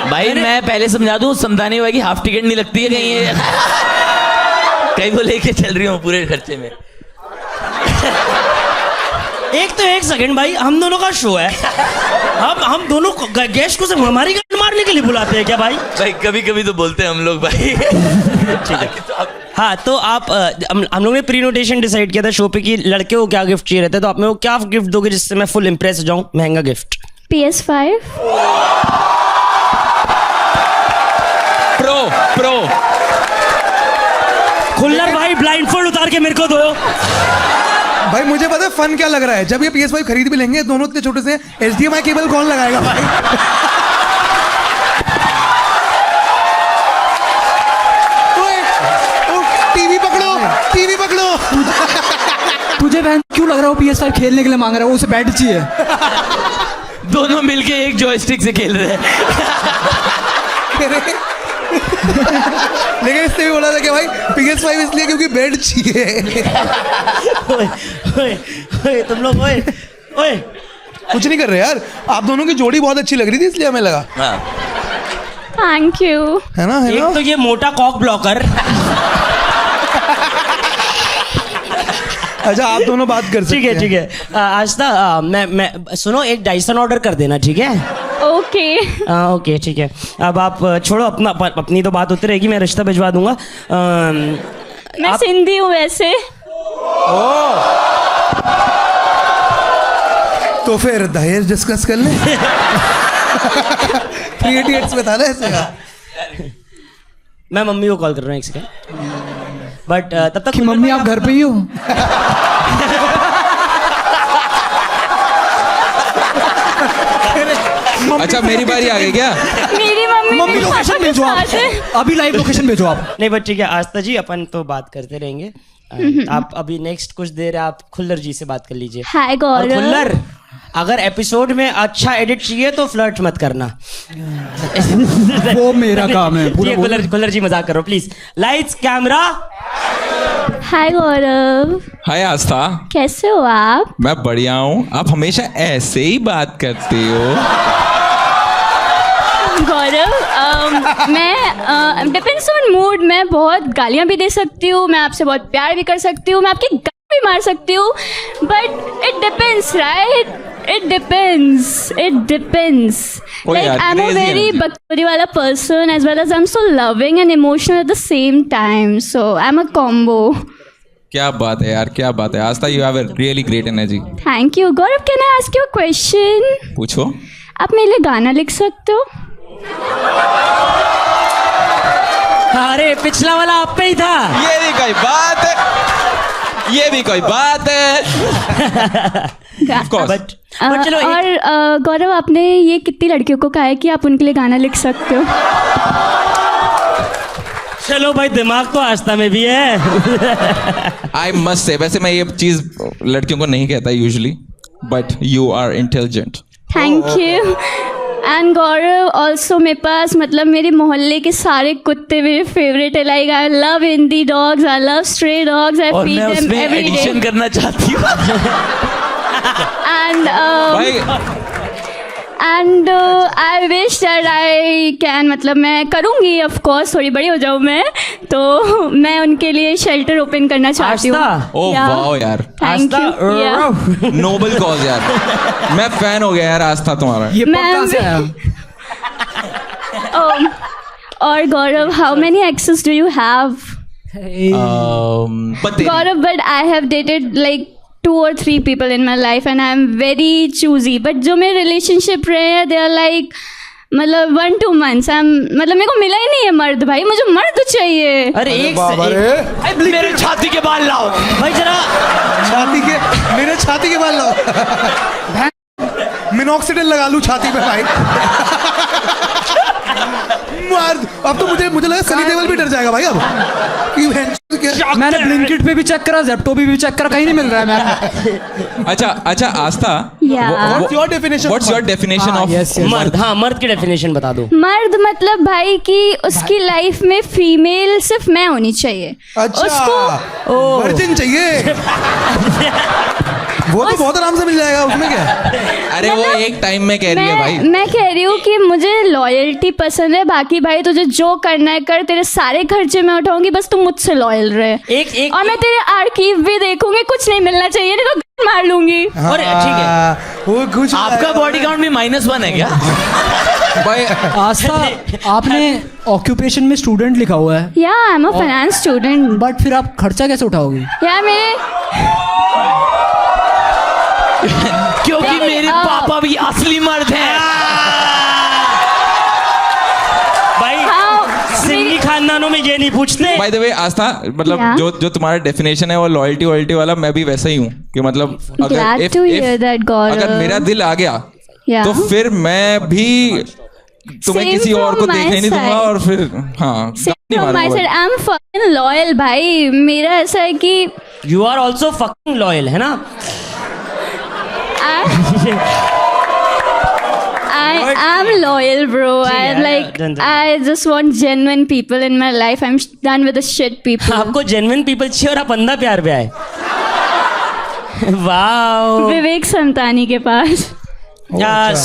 भाई, मैं पहले समझा दूं, समझाने हुआ कि हाफ टिकट नहीं लगती है कहीं वो लेके चल रही हूँ पूरे खर्चे में. एक सेकंड भाई, हम दोनों का शो है. हम दोनों गेस्ट को सिर्फ हमारी गन मारने के लिए बुलाते हैं क्या भाई? भाई कभी कभी तो बोलते हैं हम लोग भाई. ठीक है. हाँ तो आप हम लोग ने प्री नोटेशन डिसाइड किया था शो पे कि लड़के को क्या गिफ्ट चाहिए रहता है. तो आप मेरे को क्या गिफ्ट दोगे जिससे मैं फुल इम्प्रेस हो जाऊँ? महंगा गिफ्ट. PS5. प्रो खुल्लर भाई ब्लाइंडफोल्ड उतार के मेरे को दो। भाई मुझे पता है फन क्या लग रहा है, जब ये PS5 खरीद भी लेंगे दोनों इतने छोटे से, HDMI केबल कौन लगाएगा भाई? टीवी पकड़ो, टीवी पकड़ो। तुझे बहन क्यों लग रहा है वो PS5 खेलने के लिए मांग रहा है, वो उसे बैट चाहिए। दोनों मिलके एक जॉयस्टिक से खेल रहे हैं। लेकिन इसने भी बोला था कि भाई PS5 इसलिए क्योंकि बेड चाहिए। ओए तुम लोग ओए ओए कुछ नहीं कर रहे यार, आप दोनों की जोड़ी बहुत अच्छी लग रही थी इसलिए हमें लगा, थैंक यू। है ना? है एक ना? तो ये मोटा कॉक ब्लॉकर। अच्छा आप दोनों बात कर सकते हैं। ठीक है आस्था, मैं सुनो, एक डाइसन ऑर्डर कर देना, ठीक है? ओके। ओके ठीक है। अब आप छोड़ो, अपनी तो बात होती रहेगी, मैं रिश्ता भिजवा दूंगा। मैं सिंधी हूँ वैसे। तो फिर दहेज डिस्कस कर ले। 3 Idiots में था ना ऐसे। मैं मम्मी को कॉल कर रहा हूँ एक सेकंड, बट तब तक कि मम्मी आप घर पे ही हो? अच्छा मेरी बारी आ गई क्या? मेरी मम्मी मम्मी मेरे लोकेशन पापा के भेजो आप, साथ है। अभी लाइव लोकेशन भेजो आप। नहीं बट ठीक है आस्था जी, अपन तो बात करते रहेंगे। आप अभी नेक्स्ट कुछ देर आप खुल्लर जी से बात कर लीजिए। हाय और गौरव। खुल्लर, अगर एपिसोड में अच्छा एडिट चाहिए तो फ्लर्ट मत करना। वो मेरा काम है। ठीक है खुल्लर जी, मजाक करो please. Lights camera. Hi Gaurav, hi Aastha, कैसे हो आप? मैं बढ़िया हूँ। आप हमेशा ऐसे ही बात करते हो। गौरव, मैं डिपेंड्स ऑन मूड, मैं बहुत गालियाँ भी दे सकती हूँ, मैं आपसे बहुत प्यार भी कर सकती हूँ, मैं आपकी गाली भी मार सकती हूँ, but it depends right, it depends. Oh, Like yeah, I'm a crazy very energy. बकचोदी वाला person as well as I'm so loving and emotional at the same time, so I'm a combo. क्या बात है यार, क्या बात है Aastha, you have a really great energy. Thank you. Gaurav, can I ask you a question? पूछो। आप मेरे लिए गाना लिख सकते हो? अरे पिछला वाला आप पे ही था। ये भी कोई बात है, ये भी कोई बात है। Of course. बट चलो और गौरव, आपने ये कितनी लड़कियों को कहा है कि आप उनके लिए गाना लिख सकते हो? चलो भाई, दिमाग तो आस्था में भी है। आई मस्ट से, वैसे मैं ये चीज लड़कियों को नहीं कहता usually, but you are intelligent. Thank you. And Gaurav also मेरे पास मतलब मेरे मोहल्ले के सारे कुत्ते मेरे फेवरेट है। Like I love indie dogs, I love stray dogs, I और फीड मैं देम उसमें एवरी डे। एडिशन करना चाहती हूँ। And I wish that I can, मतलब मैं करूँगी ऑफ कोर्स, थोड़ी बड़ी हो जाऊँ मैं तो मैं उनके लिए शेल्टर ओपन करना चाहती हूँ। आस्था? ओह वाओ यार, थैंक यू। नोबल कॉज यार, मैं फैन हो गया यार आस्था तुम्हारा। ये मैं पक्का से आया। और Gaurav, how many exes do you have? But Gaurav, but I have dated like 2 or 3 people in my life and I am very choosy. But जो मेरे relationship रहे हैं, they are like मतलब 1-2 months. मतलब मेरे को मिला ही नहीं है मर्द भाई, मुझे मर्द चाहिए। अरे एक मेरे छाती के बाल लाओ भाई जरा। मेरे छाती के बाल लाओ। मिनॉक्सिडिल लगा लूं छाती पे भाई। मर्द, अब तो मुझे लगा सनी देओल भी डर जाएगा भाई अब। मैंने ब्लिंकिट पे भी चेक करा, ज़ेप्टो पे भी चेक करा, कहीं नहीं मिल रहा है मैम। अच्छा आस्था, Yeah. What's your definition? What's your definition of yes. मर्द, हाँ मर्द की डेफिनेशन बता दो। मर्द मतलब भाई कि उसकी लाइफ में फीमेल सिर्फ मैं होनी चाहिए। अच्छा, वर्जिन चाहिए। वो तो बहुत आराम से मिल जाएगा, उसमें क्या है? अरे वो एक टाइम में कह रही है भाई। मैं कह रही हूँ कि मुझे लॉयल्टी पसंद है, बाकी भाई तुझे जो करना है कर, तेरे सारे खर्चे मैं उठाऊंगी, बस तू मुझसे लॉयल रहे। एक और मैं तेरे आर्कीव भी देखूंगी, कुछ नहीं मिलना चाहिए नहीं तो मार लूंगी। और ठीक है, वो कुछ आपका बॉडी काउंट भी -1 है क्या? भाई आस्था, आपने ऑक्यूपेशन में स्टूडेंट लिखा हुआ है, या आई am a finance student. But फिर आप खर्चा कैसे उठाओगी? या मेरे क्योंकि मेरे पापा भी असली मर्द हैं। भाई हाँ, सिंधी खानदानों में ये नहीं पूछते। बाय द वे आस्था, मतलब Yeah. जो तुम्हारा डेफिनेशन है वो लॉयल्टी वाला, मैं भी वैसा ही हूँ कि मतलब Glad अगर to hear that, Gaurav. अगर मेरा दिल आ गया Yeah. तो फिर मैं भी तुम्हें Same किसी और from को my देखने नहीं दूंगा side. और फिर हाँ Same नहीं from my मारूंगा side. I'm fucking loyal भाई. मेरा ऐसा है कि you are also fucking loyal, है ना? I am loyal, bro. I just want genuine people in my life. I'm done with the shit people. आपको जेन्युइन पीपल चाहिए और आप अंधा प्यार पे आए। वाओ। विवेक संतानी के पास.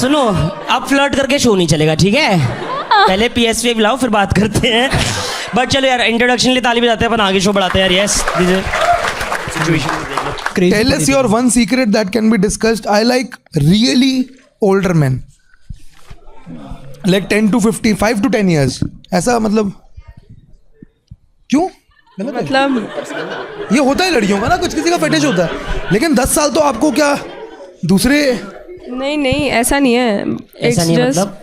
सुनो, अब फ्लर्ट करके शो नहीं चलेगा, ठीक है? पहले PSV बुलाओ फिर बात करते हैं। बट चलो यार, इंट्रोडक्शन लिए ताली बजाते हैं, अपन आगे शो बढ़ाते हैं यार। Yes, situation Tell us your one secret that can be discussed. I like really older men. Like 10 to 50, 5 to 10 years. ऐसा मतलब क्यों? मतलब ये होता है लड़कियों का ना, कुछ किसी का फेटिश होता है, लेकिन 10 साल तो आपको क्या दूसरे नहीं ऐसा नहीं है. ऐसा नहीं है, मतलब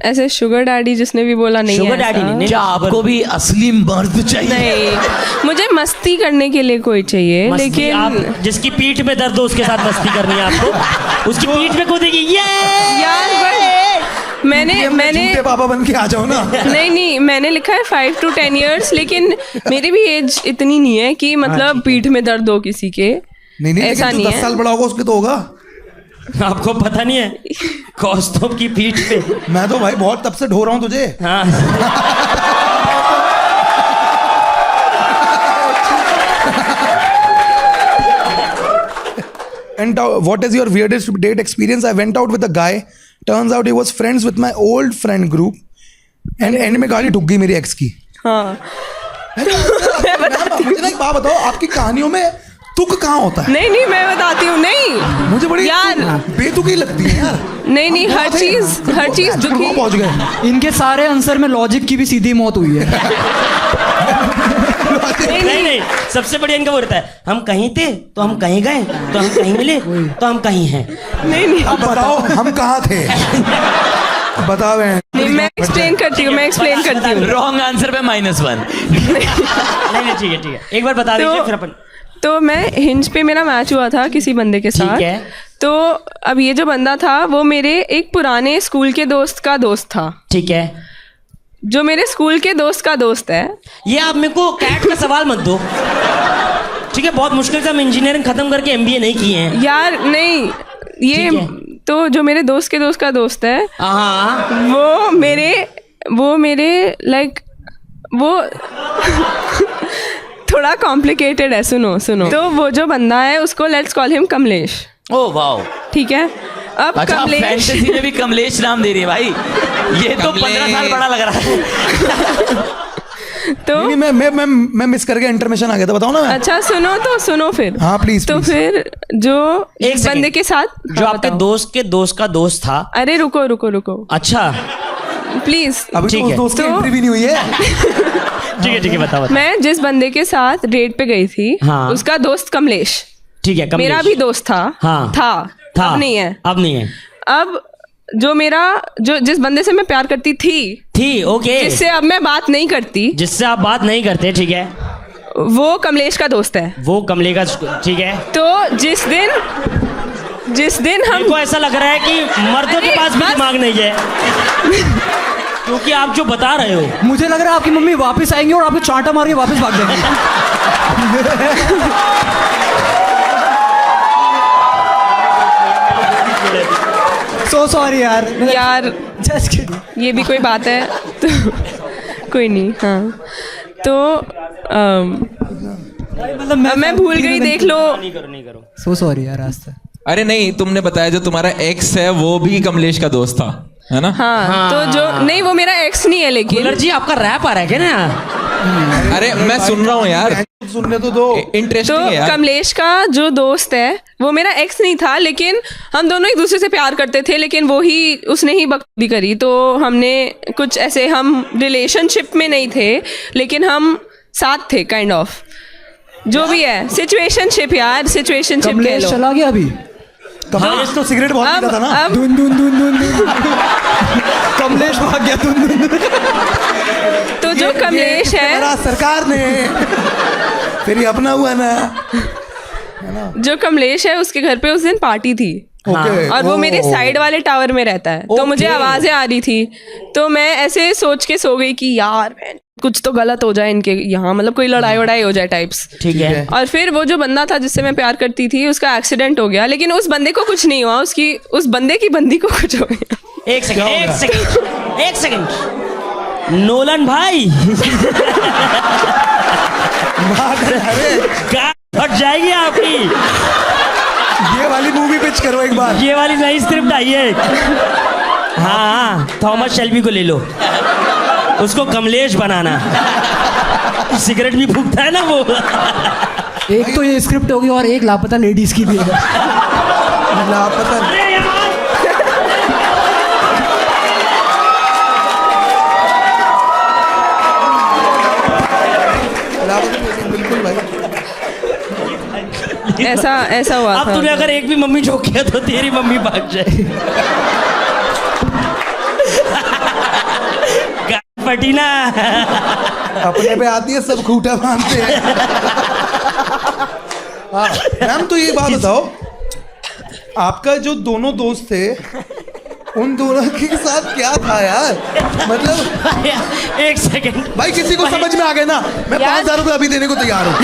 ऐसे शुगर डैडी जिसने भी बोला नहीं शुगर है डैडी ऐसा. नहीं, क्या आपको भी असली मर्द चाहिए? नहीं, मुझे मस्ती करने के लिए कोई चाहिए, मस्ती, लेकिन आप जिसकी पीठ में दर्द हो उसके साथ मस्ती करनी है आपको। उसकी पीठ में कूदेगी ये यार मैंने झूठे पापा बन के आ जाओ ना. नहीं मैंने लिखा है 5 to 10 years, लेकिन मेरी भी एज इतनी नहीं है कि मतलब पीठ में दर्द हो किसी के. नहीं ऐसा लेकिन नहीं 10 है. साल बड़ा होगा उसके तो होगा. आपको पता नहीं है कौस्तुभ की पीठ पे. मैं तो भाई बहुत तब से ढो रहा हूँ तुझे. हाँ And what is your weirdest date experience? I went out with a guy. Turns out he was friends with my old friend group. And end में गाड़ी ठुक गई मेरी एक्स की. हाँ. मुझे ना एक बात बताओ, आपकी कहानियों में तुक कहाँ होता है? नहीं मैं बताती हूँ. नहीं मुझे बड़ी यार बेतुकी लगती है यार. नहीं हर चीज दुखी. पहुंच गए. इनके सारे आंसर में लॉजिक की भी सीधी मौत हुई है. नहीं, सबसे बढ़िया इनका वो रहता है, हम कहीं थे तो हम कहीं गए, तो हम कहीं मिले तो हम कहीं हैं। नहीं अब बताओ हम कहाँ थे? बताओ. नहीं मैं एक्सप्लेन करती हूँ. रॉन्ग आंसर पे -1. नहीं ठीक है एक बार बता दीजिए फिर अपन. तो मैं हिंज पे मेरा मैच हुआ था किसी बंदे के साथ. ठीक है. तो अब ये जो बंदा था वो मेरे एक पुराने स्कूल के दोस्त का दोस्त था. ठीक है. जो मेरे स्कूल के दोस्त का दोस्त है. ये आप मेरे को कैट का सवाल मत दो, ठीक है? बहुत मुश्किल से हम इंजीनियरिंग खत्म करके MBA नहीं किए हैं यार. नहीं ये तो जो मेरे दोस्त के दोस्त का दोस्त है, वो मेरे लाइक वो थोड़ा कॉम्प्लिकेटेड है. सुनो तो वो जो बंदा है उसको let's call him Kamlesh. Oh wow. ठीक है. अब अच्छा, कमलेश फैंटेसी में भी कमलेश नाम दे रही है भाई. ये तो 15 साल बड़ा लग रहा है. तो मैं मिस करके इंटरमिशन आ गया था, बताओ ना. अच्छा सुनो फिर. हाँ प्लीज. तो फिर जो एक बंदे के साथ जो आपके दोस्त के दोस्त का दोस्त था. अरे रुको. अच्छा प्लीज. अभी तो उस दोस्त की एंट्री भी नहीं हुई है. ठीक है बताओ. मैं जिस बंदे के साथ डेट पे गई थी, उसका दोस्त कमलेश. ठीक है. मेरा भी दोस्त था. था. अब नहीं है. अब जो जिस बंदे से मैं प्यार करती थी. ओके. जिससे अब मैं बात नहीं करती. जिससे आप बात नहीं करते. ठीक है. वो कमलेश का दोस्त है. वो कमले का. ठीक है. तो जिस दिन हम को ऐसा लग रहा है कि मर्दों के पास भी दिमाग नहीं है क्योंकि आप जो बता रहे हो. मुझे लग रहा है आपकी मम्मी वापस आएंगी और आपको चांटा मार के वापस भाग जाएंगी. So sorry यार. Just kidding. ये भी कोई बात है तो कोई नहीं. हाँ तो मतलब मैं भूल गई. देख लो. नहीं करो. So sorry यार. रास्ता. अरे नहीं, तुमने बताया जो तुम्हारा एक्स है वो भी कमलेश का दोस्त था, है ना? हाँ. तो जो नहीं वो मेरा एक्स नहीं है, लेकिन जी आपका रैप आ रहा है क्या ना? अरे मैं सुन रहा हूँ यार, सुनने तो दो. इंटरेस्टिंग है यार. कमलेश का जो दोस्त है वो मेरा एक्स नहीं था, लेकिन हम दोनों एक दूसरे से प्यार करते थे, लेकिन उसने ही बकवादी करी. तो हमने कुछ ऐसे, हम रिलेशनशिप में नहीं थे लेकिन हम साथ थे काइंड ऑफ. जो भी है सिचुएशनशिप यार. सिचुएशनशिप कह लो. चला गया अभी. कमलेश तो सिगरेट बहुत पीता था ना। अब धुन धुन धुन धुन धुन। कमलेश भाग गया धुन धुन धुन। तो जो कमलेश है, सरकार ने फिर ये अपना हुआ ना। जो कमलेश है उसके घर पे उस दिन पार्टी थी। ओके। और वो मेरे साइड वाले टावर में रहता है, तो मुझे आवाजें आ रही थी, तो मैं ऐसे सोच के सो गई कि यार man, कुछ तो गलत हो जाए इनके यहाँ, मतलब कोई लड़ाई वड़ाई हो जाए टाइप्स। ठीक है। और फिर वो जो बंदा था जिससे मैं प्यार करती थी, उसका एक्सीडेंट हो गया, लेकिन उस बंदे को कुछ नहीं हुआ, उस बंदे की बंदी को कुछ हो गया। एक सेकंड नोलन भाई गाय फट जाएगी आपकी। ये वाली मूवी पिच करो एक बार। ये वाली नई स्क्रिप्ट आई है। हाँ, थॉमस शेल्बी को ले लो, उसको कमलेश बनाना। सिगरेट भी फूकता है ना वो। एक तो ये स्क्रिप्ट होगी और एक लापता लेडीज की भी है। लापता बिल्कुल भाई। ऐसा हुआ अब था। तूने अगर एक भी मम्मी जोक किया तो तेरी मम्मी भाग जाए। गाय फटी ना। अपने पे आती है, सब खूंटा बांधते हैं। हाँ मैम, तो ये बात बताओ, आपका जो दोनों दोस्त थे, उन दोनों के साथ क्या था यार? मतलब एक सेकंड भाई, किसी को समझ में आ गया ना, मैं 5,000 रुपये अभी देने को तैयार हूँ।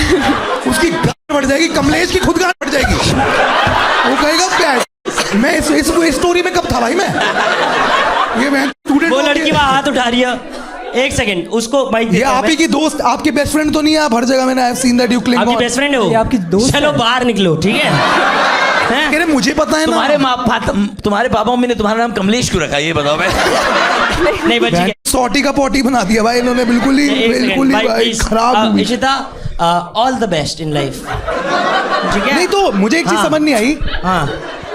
उसकी गांड बढ़ जाएगी, कमलेश की खुद गांड बढ़ जाएगी। वो कहेगा क्या मैं इस स्टोरी में कब था भाई? मैं स्टूडेंट। वो लड़की वहाँ हाथ उठा रही है। एक सेकंड, उसको माइक ये आप ही की दोस्त, आपके बेस्ट फ्रेंड तो नहीं है? आप हर जगह मैंने सीन दैट यू क्लिंग आपकी बेस्ट फ्रेंड है वो? ये आपकी दोस्त चलो बाहर निकलो, ठीक है? कह रहे मुझे पता है ना। तुम्हारे पापा मम्मी ने तुम्हारा नाम कमलेश क्यों रखा, ये बताओ। मैं नहीं बच्ची, सॉटी का पॉटी बना दिया भाई इन्होंने। बिल्कुल ही भाई खराब movie। Ishita, all the best in life, ठीक है? नहीं तो मुझे एक चीज समझ नहीं आई। हाँ,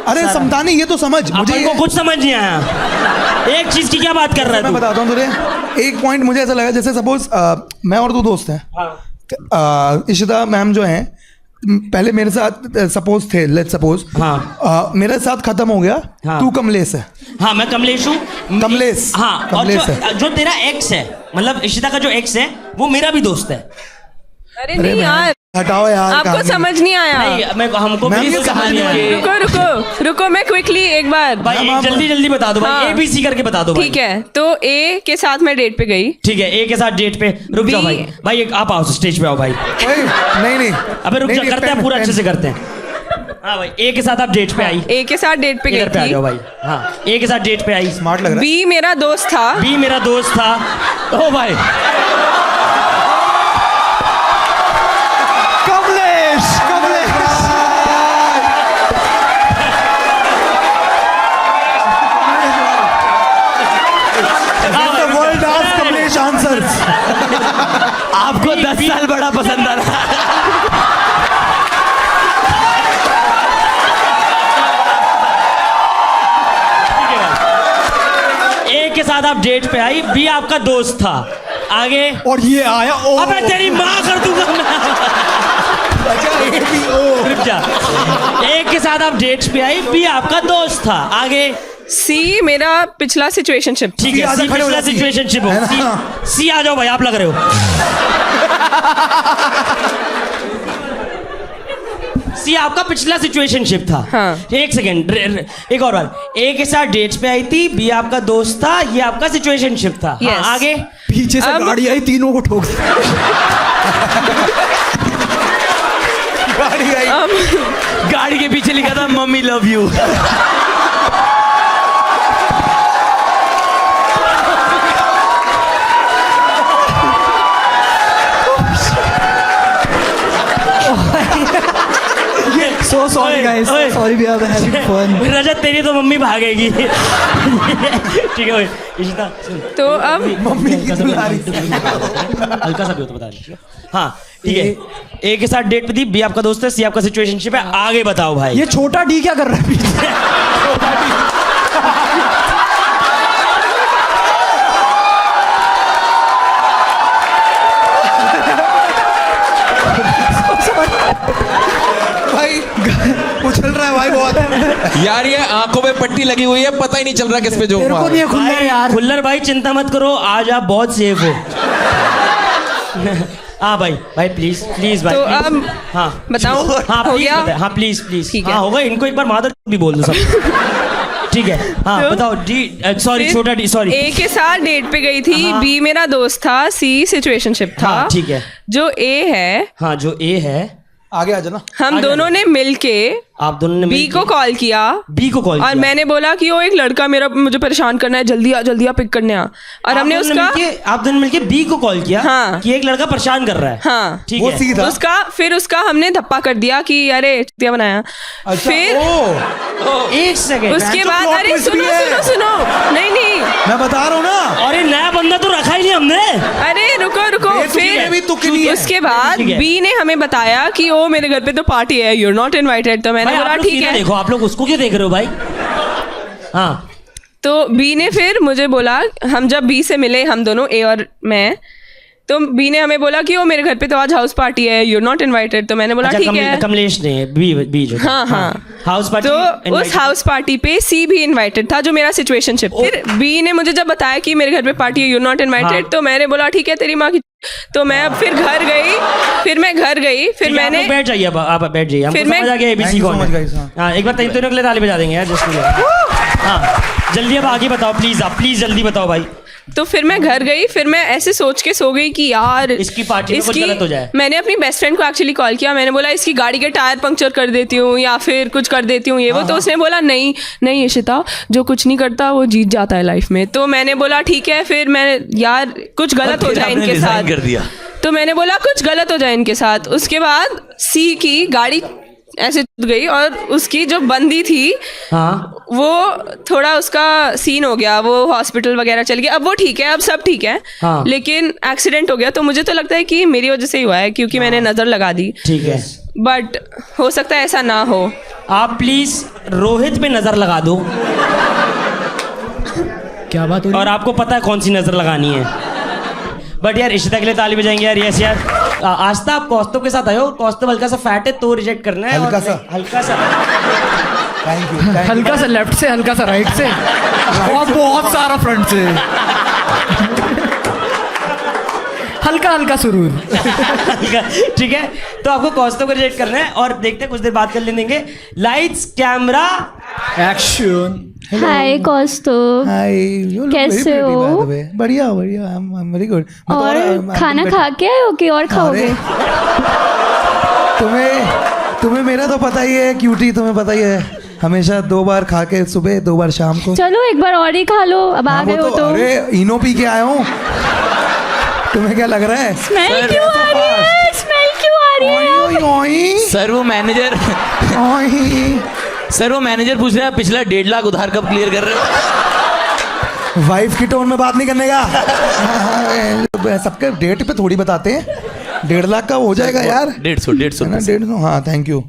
अरे समतानी, ये तो समझ मुझे को कुछ समझ नहीं आया। एक चीज की क्या बात कर रहा है मैं तू? बताता हूँ तुझे। एक पॉइंट मुझे ऐसा लगा, जैसे सपोज मैं और तू दोस्त हैं। इशिता मैम जो हैं, पहले मेरे साथ सपोज थे, लेट्स सपोज। हाँ। मेरे साथ खत्म हो गया। हाँ। तू कमलेश है। हाँ, मैं कमलेश हूँ। कमलेश। हाँ, कमलेश और जो तेरा एक्स है, मतलब इशिता का जो एक्स है, वो मेरा भी दोस्त है। अरे नहीं यार, हटाओ यार, आपको कहानी। समझ नहीं आया। नहीं, हमको मैम, भी ये समझ नहीं आया। रुको मैं क्विकली एक बार। भाई जल्दी बता दो भाई। हाँ। ABC करके बता दो भाई। ठीक है, तो ए के साथ मैं डेट पे गई। ठीक है, ए के साथ डेट पे। रुक जाओ भाई। भाई आप आओ, स्टेज पे आओ भाई। नहीं अबे रुक जा, करते हैं पूरा अच्छे से करते हैं। हाँ भाई, ए के साथ आप डेट पे आई। ए के साथ डेट पे इधर पे आ गई जाओ थी। भाई। हाँ, ए के साथ डेट पे आई। स्मार्ट लग रहा है। बी मेरा दोस्त था। बी मेरा दोस्त था। ओ भाई, वर्ल्ड आस्क कमलेश आंसर्स। आपको 10 साल बड़ा पसंद आ रहा। ए के साथ आप डेट पे आई, बी आपका दोस्त था। आगे और ये आया। ओ अबे तेरी माँ कर दूंगा रुक जा। ए के साथ आप डेट पे आई, बी आपका दोस्त था। आगे सी मेरा पिछला सिचुएशनशिप। ठीक है, सी पिछला सिचुएशनशिप हो। सी आ जाओ भाई, आप लग रहे हो। सी आपका पिछला सिचुएशनशिप था। हाँ। एक सेकेंड, एक और बार। ए के साथ डेट्स पे आई थी, बी आपका दोस्त था, ये आपका सिचुएशनशिप था। Yes. हाँ, आगे पीछे से गाड़ी आई, तीनों को ठोक गाड़ी आई। गाड़ी के पीछे लिखा था mummy love you. So sorry guys, so sorry we are having fun. रजत, तेरी तो मम्मी भागेगी। ठीक है भाई, इशिता सुन। तो अब मम्मी की दुलारी। हल्का सा भी हो तो बता दीजिए। हाँ ठीक है, ए के साथ डेट पे थी, बी आपका दोस्त है, सी आपका सिचुएशनशिप है। आगे बताओ भाई। ये छोटा डी क्या कर रहा है पीछे? भाई उछल रहा है भाई बहुत। यार ये आंखों पे पट्टी लगी हुई है, पता ही नहीं चल रहा किस पे जोक तेरे को मार नहीं है खुल्लर यार। खुल्लर भाई चिंता मत करो, आज आप बहुत सेफ हो। हाँ भाई भाई प्लीज प्लीज भाई तो please। अब हाँ बताऊं? हाँ हो please गया? बताएं। हाँ प्लीज प्लीज ठीक है। हाँ होगा, इनको एक बार मादर भी बोल दो सब। ठीक है हाँ तो बताओ डी सॉरी फिर छोटा डी सॉरी। ए के साथ डेट पे गई थी, हाँ। बी मेरा दोस्त था, सी सिचुएशनशिप था। हाँ ठीक है। जो ए है, हाँ जो ए है, आगे आ जाना। हम दोनों ने मिलके आप दोनों ने बी को कॉल किया। बी को कॉल और मैंने बोला कि वो एक लड़का मुझे परेशान करना है, जल्दी आ पिक करने आ। और हमने उसका आप दोनों मिलके बी को कॉल किया हाँ। कि एक लड़का परेशान कर रहा है। हाँ ठीक वो है। सीधा उसका हमने धप्पा कर दिया कि अरे क्या बनाया। अच्छा, फिर एक सेकंड उसके तो बाद plot अरे twist भी सुनो है। सुनो सुनो नहीं मैं बता रहा हूँ ना। और ये नया बंदा तो रखा ही नहीं हमने। अरे रुको ये भी तुक नहीं है। उसके बाद ठीक है। बी ने हमें बताया कि ओ मेरे घर पे तो पार्टी है, यू आर नॉट इनवाइटेड। तो मैंने भाई, बोला आप लोग ठीक सीधा है। देखो, आप लोग उसको क्यों देख रहे हो भाई? हाँ तो बी ने फिर मुझे बोला, हम जब बी से मिले हम दोनों ए और मैं, तो बी ने हमें बोला कि ओ मेरे घर पे तो आज हाउस पार्टी है, यू आर नॉट इनवाइटेड। तो मैंने बोला अच्छा, ठीक है। कमलेश ने बी जो हाँ हाँ हाउस पार्टी तो उस हाउस पार्टी पे सी भी इनवाइटेड था, जो मेरा सिचुएशनशिप। फिर बी ने मुझे जब बताया कि मेरे घर पे पार्टी है, यू नॉट इनवाइटेड। हाँ। तो मैंने बोला ठीक है तेरी माँ की। तो मैं अब फिर घर गई, फिर मैंने बैठ जाइए, अब आप बैठ जाइए। हमको फिर मैं- समझ आ गया एबीसी Thank you कौन so much, है। guys, हाँ। हाँ एक बार तीनों के लिए ताली बजा देंगे यार जस्ट के लिए। हाँ जल्दी अब आगे बताओ प्लीज, आप प्लीज जल्दी बताओ भाई। तो फिर मैं घर गई, फिर मैं ऐसे सोच के सो गई कि यार इसकी पार्टी में कुछ गलत हो जाए। मैंने अपनी बेस्ट फ्रेंड को एक्चुअली कॉल किया। मैंने बोला इसकी गाड़ी के टायर पंक्चर कर देती हूँ या फिर कुछ कर देती हूँ ये वो। तो उसने बोला नहीं नहीं इशिता, जो कुछ नहीं करता वो जीत जाता है लाइफ में। तो मैंने बोला ठीक है। फिर मैंने यार कुछ गलत हो जाए इनके साथ कर दिया। तो मैंने बोला कुछ गलत हो जाए इनके साथ। उसके बाद सी की गाड़ी ऐसे गई और उसकी जो बंदी थी हाँ वो थोड़ा उसका सीन हो गया, वो हॉस्पिटल वगैरह चल गया। अब वो ठीक है, अब सब ठीक है। हाँ। लेकिन एक्सीडेंट हो गया। तो मुझे तो लगता है कि मेरी वजह से ही हुआ है, क्योंकि मैंने नज़र लगा दी। ठीक है। बट हो सकता है ऐसा ना हो। आप प्लीज रोहित पे नजर लगा दो। क्या बात हो रही और आपको पता है कौन सी नजर लगानी है। बट यार इशिता के लिए ताली बजाएंगे यार। यस यार आस्था आप कौस्तुभ के साथ आए हो। कौस्तुभ हल्का सा फैट है तो रिजेक्ट करना है। हल्का और सा? हल्का सा थैंक यू। हल्का सा लेफ्ट से, हल्का सा राइट से और बहुत सारा फ्रंट से। हल्का हल्का सुरूर। ठीक है तो आपको कौस्तुभ को रिजेक्ट करना है और देखते हैं कुछ देर बाद कर लेंगे। Lights camera action. Hi Kaustubh, hi, you look very कैसे pretty, हो? by the way. बढ़िया बढ़िया, I'm very good. मैं तो और खाना खा के आए हो कि और खाओगे? तुम्हें मेरा तो पता ही है क्यूटी, तुम्हें पता ही है हमेशा 2 बार खा के सुबह 2 बार शाम को। चलो एक बार और ही खा लो, अब आ हाँ, गए वो हो तो। अरे इनो पी के आया हूँ। तुम्हें क्या लग रहा है? स्मेल क्यों आ रही है? स्मेल क्यों आ रही है? ओई, ओई, सर वो मैनेजर ओई। सर वो मैनेजर पूछ रहे हैं पिछला 1.5 लाख उधार कब क्लियर कर रहे हो? वाइफ की टोन में बात नहीं करने का। सबके डेट पे थोड़ी बताते हैं। 1.5 लाख का हो जाएगा यार। 150 है ना, 150। हाँ थैंक यू।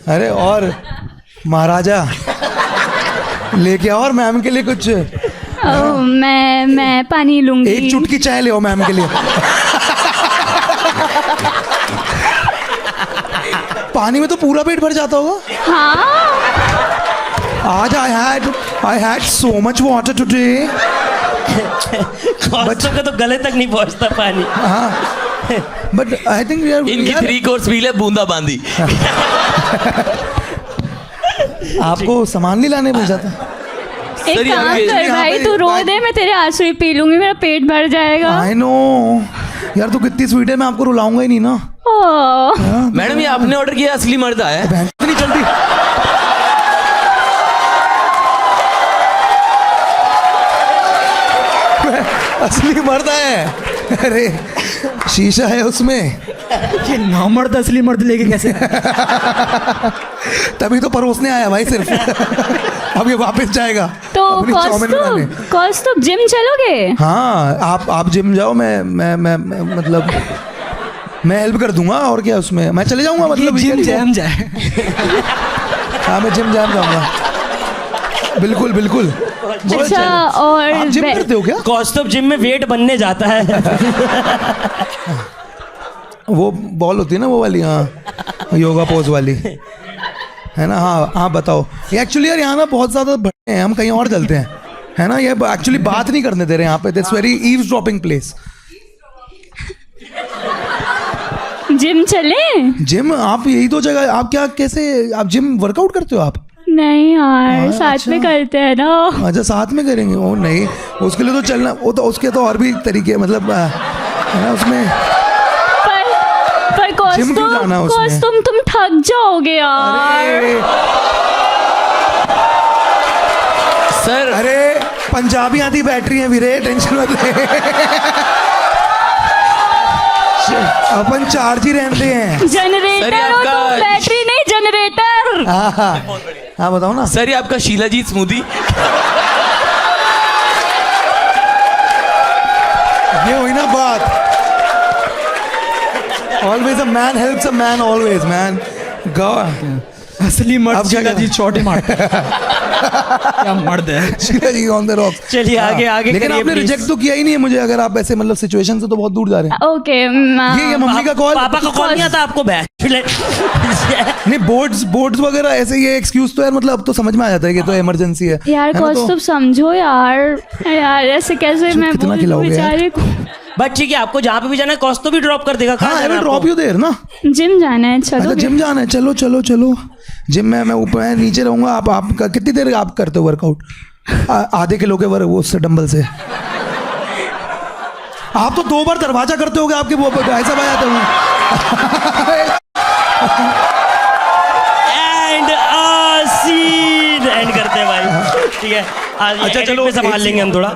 अरे और महाराजा लेके आओ और मैम के लिए कुछ ओह, मैं पानी लूंगी। एक चुटकी चाय ले आओ मैम के लिए। पानी में तो पूरा पेट भर जाता होगा। हाँ आज I had so much water today. कौस्तुभ का तो गले तक नहीं पहुंचता पानी। हाँ but I think we are इनकी 3 कोर्स मील है बूंदा बांदी। आपको सामान नहीं लाने मिल जाता। एक सर, काम यहाँ कर भाई, तू रो दे, मैं तेरे आंसू ही पी लूंगी, मेरा पेट भर जाएगा। आई नो यार, तू कितनी स्वीट है, मैं आपको रुलाऊंगा ही नहीं ना। ओह, मैडम ये आपने ऑर्डर किया असली मर्द आया है। बहन नहीं चलती। असली मर्द है। अरे शीशा है उसमें। ये नामर्द असली मर्द लेके कैसे? तभी तो परोसने आया भाई सिर्फ। अब ये वापस जाएगा तो अपनी चाउमीन बनाने। कौस्तुभ जिम चलोगे? हाँ आप जिम जाओ, मैं मतलब मैं हेल्प कर दूंगा। और क्या उसमें मैं चले जाऊंगा, मतलब जिम जैम जाए। हाँ मैं जिम जैम जाऊंगा। बिल्कुल बिल्कुल। अच्छा, और आप जिम करते हो क्या? कौस्तुभ जिम में वेट बनने जाता है। वो बॉल होती है ना वो वाली, हाँ योगा पोज वाली, है ना? हाँ हाँ बताओ। ये एक्चुअली यार यहाँ ना बहुत ज़्यादा भटके हैं, हम कहीं और चलते हैं, है ना? ये एक्चुअली बात नहीं करने दे रहे यहाँ पे। That's very eavesdropping place. Gym चले? जिम? आप यही तो जगह, आप क्या कैसे आप जिम वर्कआउट करते हो आप? नहीं यार, साथ अच्छा। में करते हैं ना। अच्छा साथ में करेंगे? ओ नहीं, उसके लिए तो चलना, वो तो उसके तो और भी तरीके मतलब है ना उसमें। पर जिम क्यों जाना है उसमें? कॉस्ट्यूम तुम थक जाओगे यार। सर अरे पंजाबी आती बैटरी है वीरे, टेंशन मत ले। अपन चार्ज ही रहते हैं। जनरेटर हो तुम, बैटरी नहीं जनरेटर। हाँ हाँ हाँ बताओ ना। सर ये आपका शीलाजीत स्मूदी। ये हुई ना बात। Always a man helps a man always man. God असली मर्द अब क्या शीलाजीत शॉट ही मारता है। क्या मर्द है शीलाजीत ऑन द रॉक्स। चलिए आगे आगे लेकिन करिए, आपने please. रिजेक्ट तो किया ही नहीं है मुझे, अगर आप ऐसे मतलब सिचुएशन से तो बहुत दूर जा रहे हैं। ओके ये मम्मी का कॉल। पापा का कॉल नहीं आता आपको? नहीं बोर्ड्स वगैरह ऐसे, ये एक्सक्यूज तो यार मतलब अब तो समझ में आ जाता है कि तो इमरजेंसी है यार है ना? तो कॉस्ट्यूम समझो यार ऐसे कैसे मैं कितना बोलूं खिलाओगे यार? बेचारे को। बट ठीक है, आपको जहाँ पे भी जाना है कॉस्ट भी ड्रॉप कर देगा। हाँ I will drop you there ना। जिम जाना है, अच्छा चलो। जिम जाना है, चलो चलो चलो। जिम में मैं ऊपर मैं नीचे रहूंगा। आप कितनी देर आप करते हो वर्कआउट? आधे किलो के वर्क वो उससे डंबल से। आप तो 2 बार दरवाजा करते होगे, आपके वो भाई साहब आ जाते होंगे। एंड सीन एंड करते हैं भाई, ठीक है। अच्छा चलो संभाल लेंगे हम थोड़ा।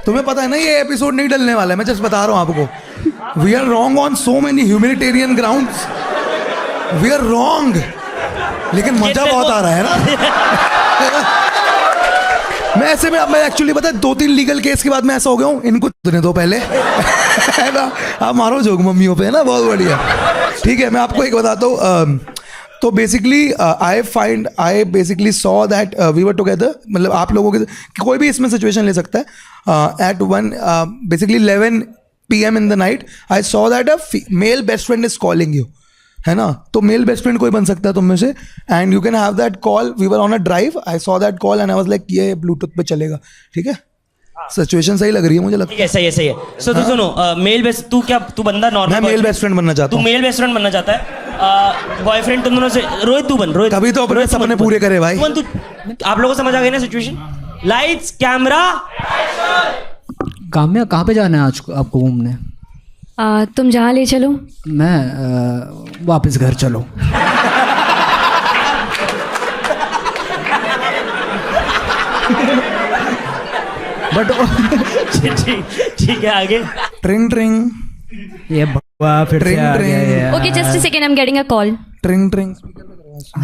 तुम्हें पता है ना ये एपिसोड नहीं डलने वाला है, मैं जस्ट बता रहा हूँ आपको। We are wrong on so many humanitarian grounds. We are wrong, लेकिन मजा बहुत आ रहा है ना। मैं ऐसे में, अब मैं एक्चुअली पता है 2-3 लीगल केस के बाद मैं ऐसा हो गया हूँ, इनको सुने दो पहले। है ना? आप मारो जोग मम्मियों पे, है ना? बहुत बढ़िया। ठीक है, मैं आपको एक बताता हूँ। तो basically I basically saw that we were together, मतलब आप लोगों के कोई भी इसमें सिचुएशन ले सकता है। At 1 basically 11 PM in the night I saw that a male best friend is calling you, है ना? तो मेल बेस्ट फ्रेंड कोई बन सकता है तुम में से, and you can have that call. We were on a drive, I saw that call and I was like ये ब्लूटूथ पे चलेगा। ठीक है, सिचुएशन सही लग रही है मुझे लगता ठीक है, सही है सही है। सो तो सुनो, मेल बेस्ट, तू बंदा है। नॉर्मल, मैं मेल बेस्ट फ्रेंड बनना चाहता तू हूँ। मेल बेस्ट फ्रेंड बनना चाहता है। बॉयफ्रेंड तुम दोनों से, रोहित तू बन, रोहित कभी तो अपने रोहित, तू सपने बन, पूरे करे भाई। तू बन, तू। आप लोगों को समझ आ गई ना सिचुएशन? Lights camera. काम्या कहाँ पे जाना है आज आपको घूमने? तुम जहाँ ले चलो। मैं वापस घर चलो। बट ठीक है, आगे। ट्रिंग ट्रिंग ये भगवा फिर से आ गया यार। Okay just a second, I am getting a call. ट्रिंग ट्रिंग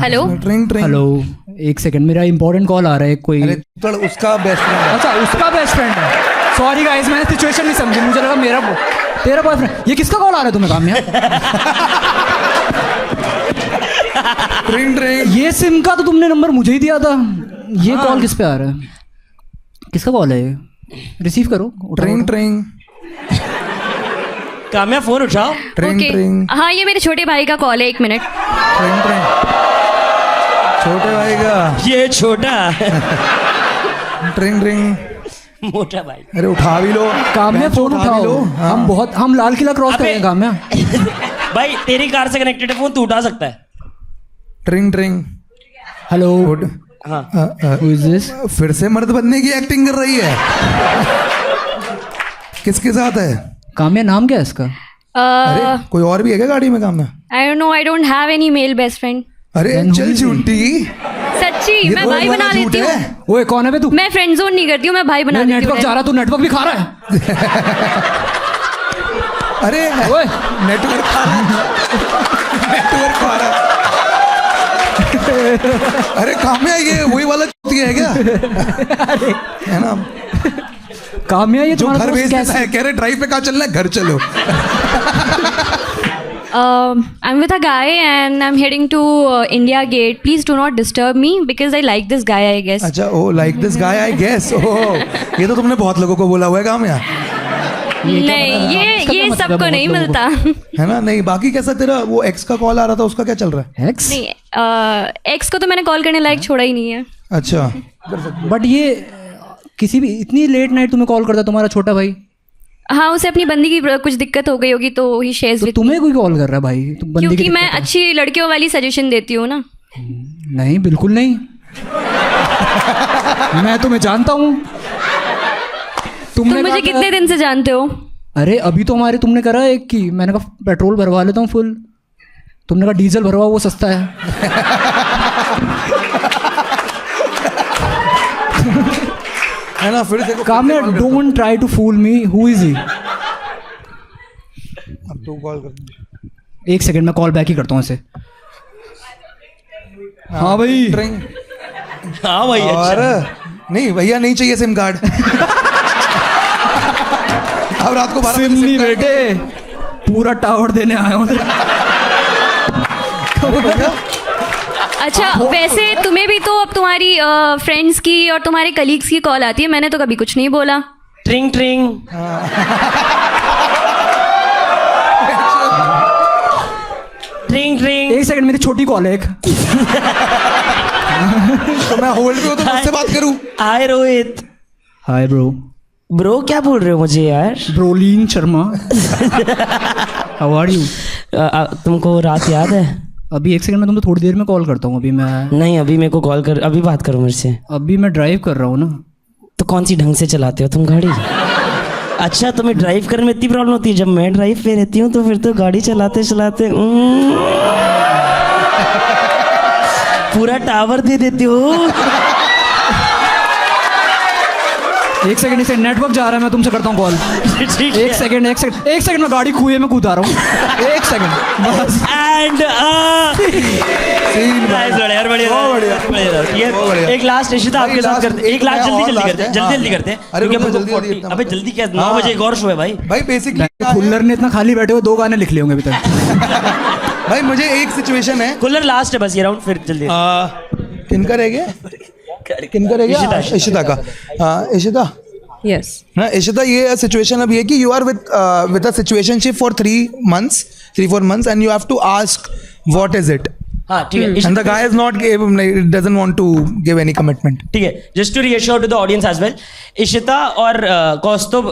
हेलो। ट्रिंग ट्रिंग। हेलो, एक सेकंड, मेरा इंपॉर्टेंट कॉल आ रहा है कोई। अरे तो उसका बेस्ट फ्रेंड है। अच्छा उसका बेस्ट फ्रेंड है। सॉरी गाइस, मैंने सिचुएशन नहीं समझी, मुझे लगा तेरा बॉयफ्रेंड। ये किसका कॉल आ रहा है तुम्हें काम्या? ट्रिंग ट्रिंग। ये सिम का तो तुमने नंबर मुझे ही दिया था। ये कॉल किस पे आ रहा है? किसका कॉल है ये? रिसीव करो। ट्रिंग ट्रिंग। काम्या फोन उठाओ। ट्रिंग ओके, ट्रिंग। हाँ ये मेरे छोटे भाई का कॉल है, 1 मिनट। ट्रिंग ट्रिंग। छोटे भाई का। ये छोटा ट्रिंग ट्रिंग। मोटा भाई। अरे उठा भी लो काम्या, फोन उठा भी उठाओ। लो। हाँ। हम लाल किला क्रॉस करेंगे काम्या। भाई तेरी कार से कनेक्टेड है फोन, तू उठा सकता है। ट्रिंग ट्रिंग। हेलो, हाँ। Who is this? फिर से मर्द बनने की एक्टिंग कर रही है। किसके साथ है? काम्या, नाम क्या है इसका? अरे कोई और भी है क्या गाड़ी में काम में? I don't know, I don't have any male best friend. अरे Then चल who is झूठी। सच्ची, ये मैं तो भाई एक बना वाला झूठ लेती हूँ। है। ओए कौन है बे तू? मैं फ्रेंड जोन नहीं करती हूँ, मैं भाई बना लेती हूँ। नेटवर्क जा रहा, तू नेटवर्क भी खा रहा है। अरे ओए नेटवर्क खा रहा है। नेटवर्क खा रहा है। अरे काम्या, ये वही वाला चूतिया है क्या? है ना? काम्या, ये जो तुम्हारा घर दोस्त भेज देता कैसे? है, कह रहे ड्राइव पे कहाँ चलना है, घर चलो। I'm with a guy and I'm heading to India Gate. Please do not disturb me because I like this guy, I guess. अच्छा, oh like this guy I guess. ओ ये तो तुमने बहुत लोगों को बोला हुआ है काम्या, नहीं, इसका क्या ये मतलब है सबको बहुत नहीं लोगों को? मिलता। है ना? नहीं बाकी कैसा तेरा वो एक्स का कॉल आ रहा था, उसका क्या चल रहा है? एक्स? नहीं, एक्स को तो मैंने कॉल करने लायक छोड़ा ही नहीं है. अच्छा. बट ये किसी भी इतनी लेट नाइट तुम्हें कॉल करता तुम्हारा छोटा भाई? हाँ, उसे अपनी बंदी की कुछ दिक्कत हो गई होगी तो ही शेयर्स तो विद. तुम्हें कोई कॉल कर रहा है भाई? तुम बंदी क्योंकि की मैं दिक्कत है। अच्छी लड़कियों वाली सजेशन देती हूँ ना. नहीं, बिल्कुल नहीं. मैं तुम्हें जानता हूँ. तुम मुझे कितने दिन से जानते हो? अरे अभी तो तुमने करा एक की, मैंने कहा पेट्रोल भरवा लेता हूँ फुल. तुमने कहा डीजल भरवा, वो सस्ता है. है ना? फिर देखो Kamya, don't try to fool me. Who is he? अब तू कॉल कर. एक सेकंड में कॉल बैक ही करता हूँ इसे. हाँ भाई. हाँ भाई. और नहीं भैया, नहीं चाहिए सिम कार्ड. अब रात को 12 सिम नहीं बेटे, पूरा टावर देने आया हूँ. अच्छा, वैसे तुम्हें भी तो अब तुम्हारी फ्रेंड्स की और तुम्हारे कलीग्स की कॉल आती है. मैंने तो कभी कुछ नहीं बोला. ट्रिंग ट्रिंग. ट्रिंग ट्रिंग. एक सेकंड, मेरी छोटी कॉल है एक. तो मैं होल्ड पे हूँ तो मुझसे बात करूँ. Hi Rohit. Hi bro. Bro क्या बोल रहे हो मुझे यार? Brolin Sharma. How are you? तुमको रात याद है? अभी एक सेकंड में तुमको थोड़ी देर में कॉल करता हूँ. अभी मैं नहीं, अभी मेरे को कॉल कर, अभी बात करो मेरे से. अभी मैं ड्राइव कर रहा हूँ ना. तो कौन सी ढंग से चलाते हो तुम गाड़ी? अच्छा, तुम्हें ड्राइव करने में इतनी प्रॉब्लम होती है? जब मैं ड्राइव पे रहती हूँ तो फिर तो गाड़ी चलाते चलाते पूरा टावर दे देती हो. एक सेकंड नेटवर्क जा रहा है, मैं तुमसे करता हूँ कॉल. एक सेकंड मैं गाड़ी कुएं में कूदा रहा हूँ. एक सेकंड बस. एंड एक लास्ट इशिता आपके साथ करते. एक लास्ट जल्दी करते हैं. अबे जल्दी क्या, 9 बजे एक और शो है भाई. भाई बेसिकली कुल्लर ने इतना खाली बैठे हुए 2 गाने लिख लिए होंगे अभी तक. भाई मुझे एक सिचुएशन है. कुल्लर लास्ट है बस ये राउंड, फिर जल्दी. किनका रह गया? इशिता का. इशिता. Yes. ना इशिता, ये सिचुएशन अब ये कि you are with a situationship for 3-4 months and you have to ask what is it. हाँ ठीक है. And the guy is not doesn't want to give any commitment. ठीक है. Just to reassure to the audience as well, Ishita और कौस्तुभ